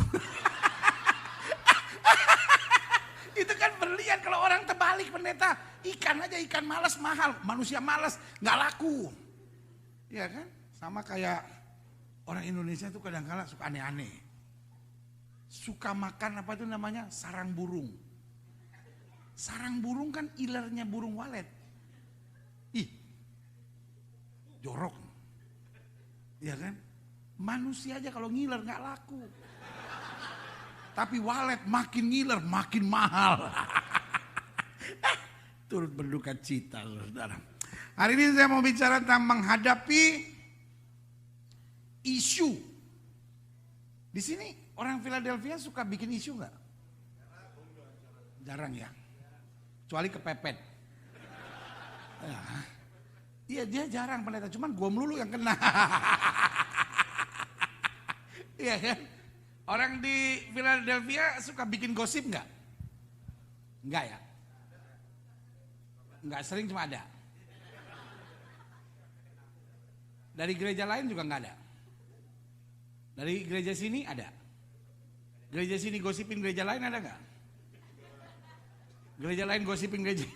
Itu kan berlian kalau orang terbalik pendeta. Ikan aja, ikan malas mahal. Manusia malas, gak laku. Iya kan? Sama kayak orang Indonesia itu kadang-kadang suka aneh-aneh. Suka makan apa itu namanya sarang burung. Sarang burung kan ilernya burung walet. Ih, jorok. Iya kan? Manusia aja kalau ngiler nggak laku. Tapi walet makin ngiler makin mahal. Turut berduka cita saudara. Hari ini saya mau bicara tentang menghadapi isu. Di sini orang Philadelphia suka bikin isu nggak? Jarang ya. Kecuali kepepet. Ya. Iya dia jarang pendeta, cuman gua melulu yang kena. Iya kan? Orang di Philadelphia suka bikin gosip nggak? Enggak ya? Enggak sering, cuma ada. Dari gereja lain juga nggak ada. Dari gereja sini ada. Gereja sini gosipin gereja lain ada nggak? Gereja lain gosipin gereja.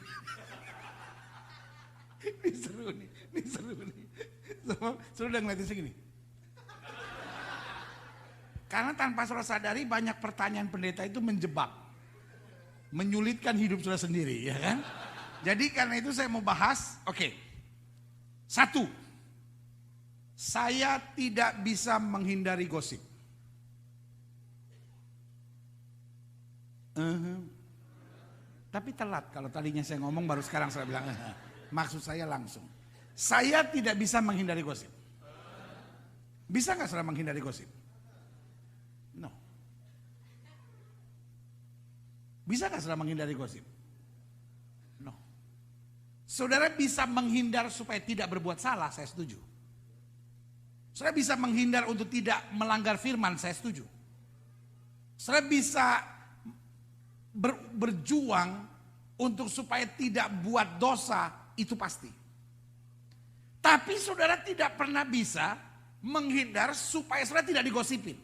Ini seru nih, ini seru nih. Seru udah ngeliatin segini. Karena tanpa saudara sadari banyak pertanyaan pendeta itu menjebak. Menyulitkan hidup saudara sendiri, ya kan? Jadi karena itu saya mau bahas, oke. 1. Saya tidak bisa menghindari gosip. Tapi telat kalau tadinya saya ngomong baru sekarang saya bilang. Maksud saya langsung. Saya tidak bisa menghindari gosip. Bisa gak saudara menghindari gosip? No. Bisa gak saudara menghindari gosip? No. Saudara bisa menghindar supaya tidak berbuat salah, saya setuju. Saudara bisa menghindar untuk tidak melanggar firman, saya setuju. Saudara bisa berjuang untuk supaya tidak buat dosa, itu pasti. Tapi saudara tidak pernah bisa menghindar supaya saudara tidak digosipin.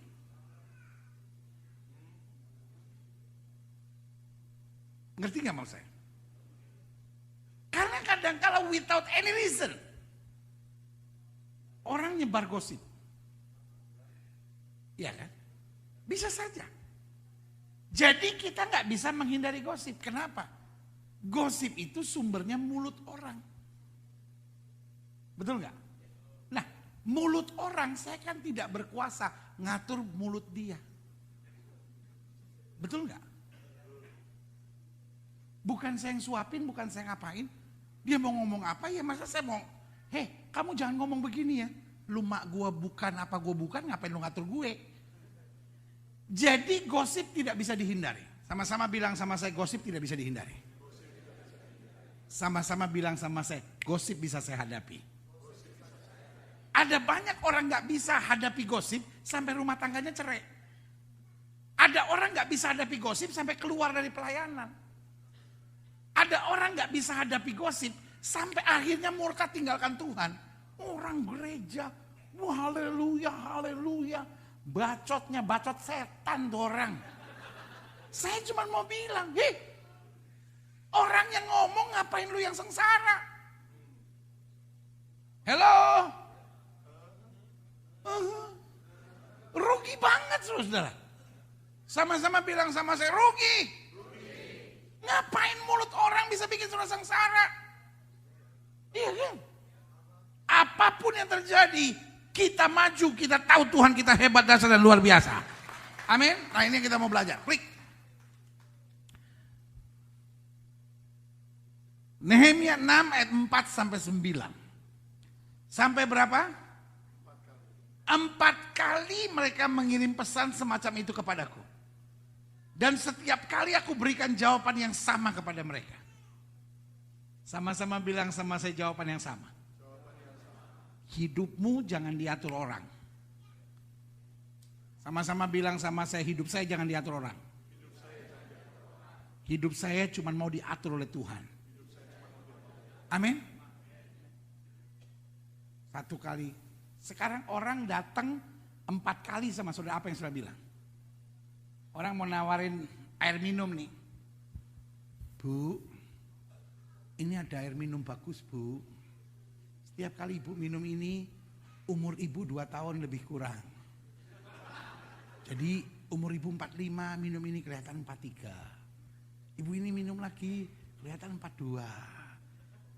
Ngerti gak maksud saya? Karena kadang kala without any reason, orang nyebar gosip. Iya kan? Bisa saja. Jadi kita gak bisa menghindari gosip. Kenapa? Gosip itu sumbernya mulut orang. Betul gak? Nah, mulut orang saya kan tidak berkuasa ngatur mulut dia. Betul gak? Bukan saya yang suapin, bukan saya ngapain. Dia mau ngomong apa ya masa saya mau, kamu jangan ngomong begini ya. Lu mak gua bukan apa gua bukan, ngapain lu ngatur gue. Jadi gosip tidak bisa dihindari. Sama-sama bilang sama saya, gosip tidak bisa dihindari. Sama-sama bilang sama saya, gosip bisa saya hadapi. Ada banyak orang gak bisa hadapi gosip sampai rumah tangganya cerai. Ada orang gak bisa hadapi gosip sampai keluar dari pelayanan. Ada orang gak bisa hadapi gosip sampai akhirnya murka tinggalkan Tuhan. Orang gereja, wah haleluya, haleluya. Bacotnya bacot setan tuh orang. Saya cuma mau bilang, orang yang ngomong ngapain lu yang sengsara? Hello? Rugi banget saudara. Sama-sama bilang sama saya, rugi. Ngapain mulut orang bisa bikin saudara sengsara? Iya kan? Apapun yang terjadi, kita maju, kita tahu Tuhan kita hebat, dasar dan luar biasa. Amin. Nah ini yang kita mau belajar. Klik. Nehemia 6 ayat 4 sampai 9. Sampai berapa? 4 kali mereka mengirim pesan semacam itu kepadaku. Dan setiap kali aku berikan jawaban yang sama kepada mereka. Sama-sama bilang sama saya jawaban yang sama. Hidupmu jangan diatur orang. Sama-sama bilang sama saya, hidup saya jangan diatur orang. Hidup saya cuma mau diatur oleh Tuhan. Amin. Satu kali. Sekarang orang datang 4 kali sama saudara, apa yang saudara bilang? Orang mau nawarin air minum nih. Bu, ini ada air minum bagus bu. Setiap kali ibu minum ini, umur ibu 2 tahun lebih kurang. Jadi umur ibu 45, minum ini kelihatan 43. Ibu ini minum lagi, kelihatan 42.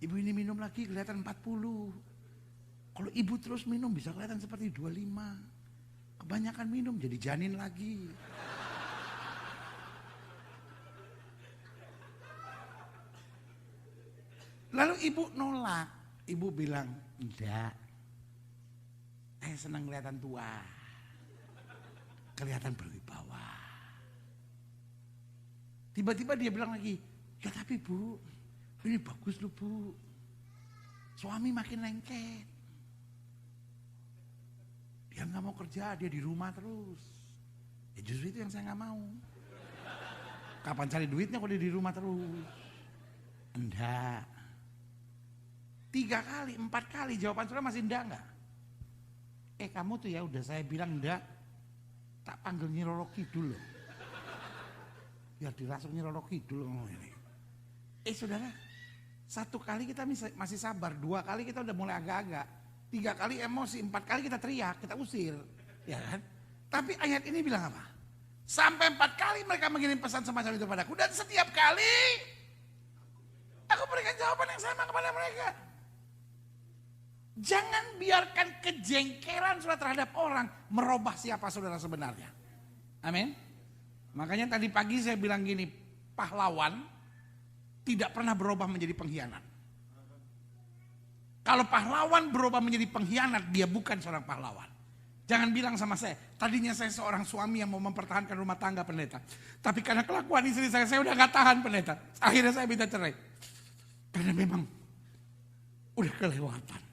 Ibu ini minum lagi, kelihatan 40. Kalau ibu terus minum bisa kelihatan seperti 25. Kebanyakan minum jadi janin lagi. Lalu ibu nolak, ibu bilang, enggak, saya senang kelihatan tua, kelihatan berwibawa. Tiba-tiba dia bilang lagi, ya tapi bu, ini bagus loh bu, suami makin lengket. Dia gak mau kerja, dia di rumah terus. Ya justru itu yang saya gak mau. Kapan cari duitnya kalau dia di rumah terus? Enggak. 3 kali, 4 kali jawaban saudara masih enggak enggak? Kamu tuh ya udah saya bilang enggak, tak panggil Nyi Roro Kidul loh. Biar dirasuk Nyi Roro Kidul ngomong ini. Saudara, 1 kali kita masih sabar, 2 kali kita udah mulai agak-agak, 3 kali emosi, 4 kali kita teriak, kita usir, ya kan? Tapi ayat ini bilang apa? Sampai 4 kali mereka mengirim pesan semacam itu padaku, dan setiap kali aku berikan jawaban yang sama kepada mereka. Jangan biarkan kejengkelan saudara terhadap orang merubah siapa saudara sebenarnya. Amin. Makanya tadi pagi saya bilang gini, pahlawan tidak pernah berubah menjadi pengkhianat. Kalau pahlawan berubah menjadi pengkhianat, dia bukan seorang pahlawan. Jangan bilang sama saya, tadinya saya seorang suami yang mau mempertahankan rumah tangga pendeta. Tapi karena kelakuan istri saya udah gak tahan pendeta. Akhirnya saya minta cerai. Karena memang udah kelewatan.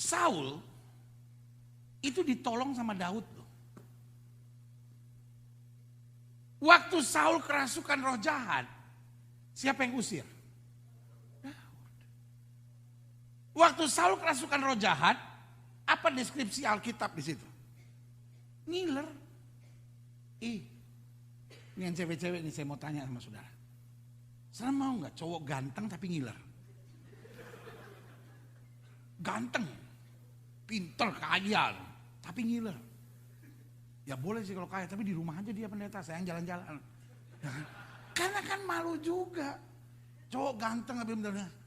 Saul itu ditolong sama Daud loh. Waktu Saul kerasukan roh jahat, siapa yang usir? Daud. Waktu Saul kerasukan roh jahat, apa deskripsi Alkitab di situ? Ngiler. Ih, ini yang cewek-cewek nih saya mau tanya sama saudara. Saudara mau nggak cowok ganteng tapi ngiler? Ganteng, pinter, kaya, tapi ngiler. Ya boleh sih kalau kaya, tapi di rumah aja dia pendeta, sayang jalan-jalan. Ya kan? Karena kan malu juga. Cowok ganteng tapi bener-bener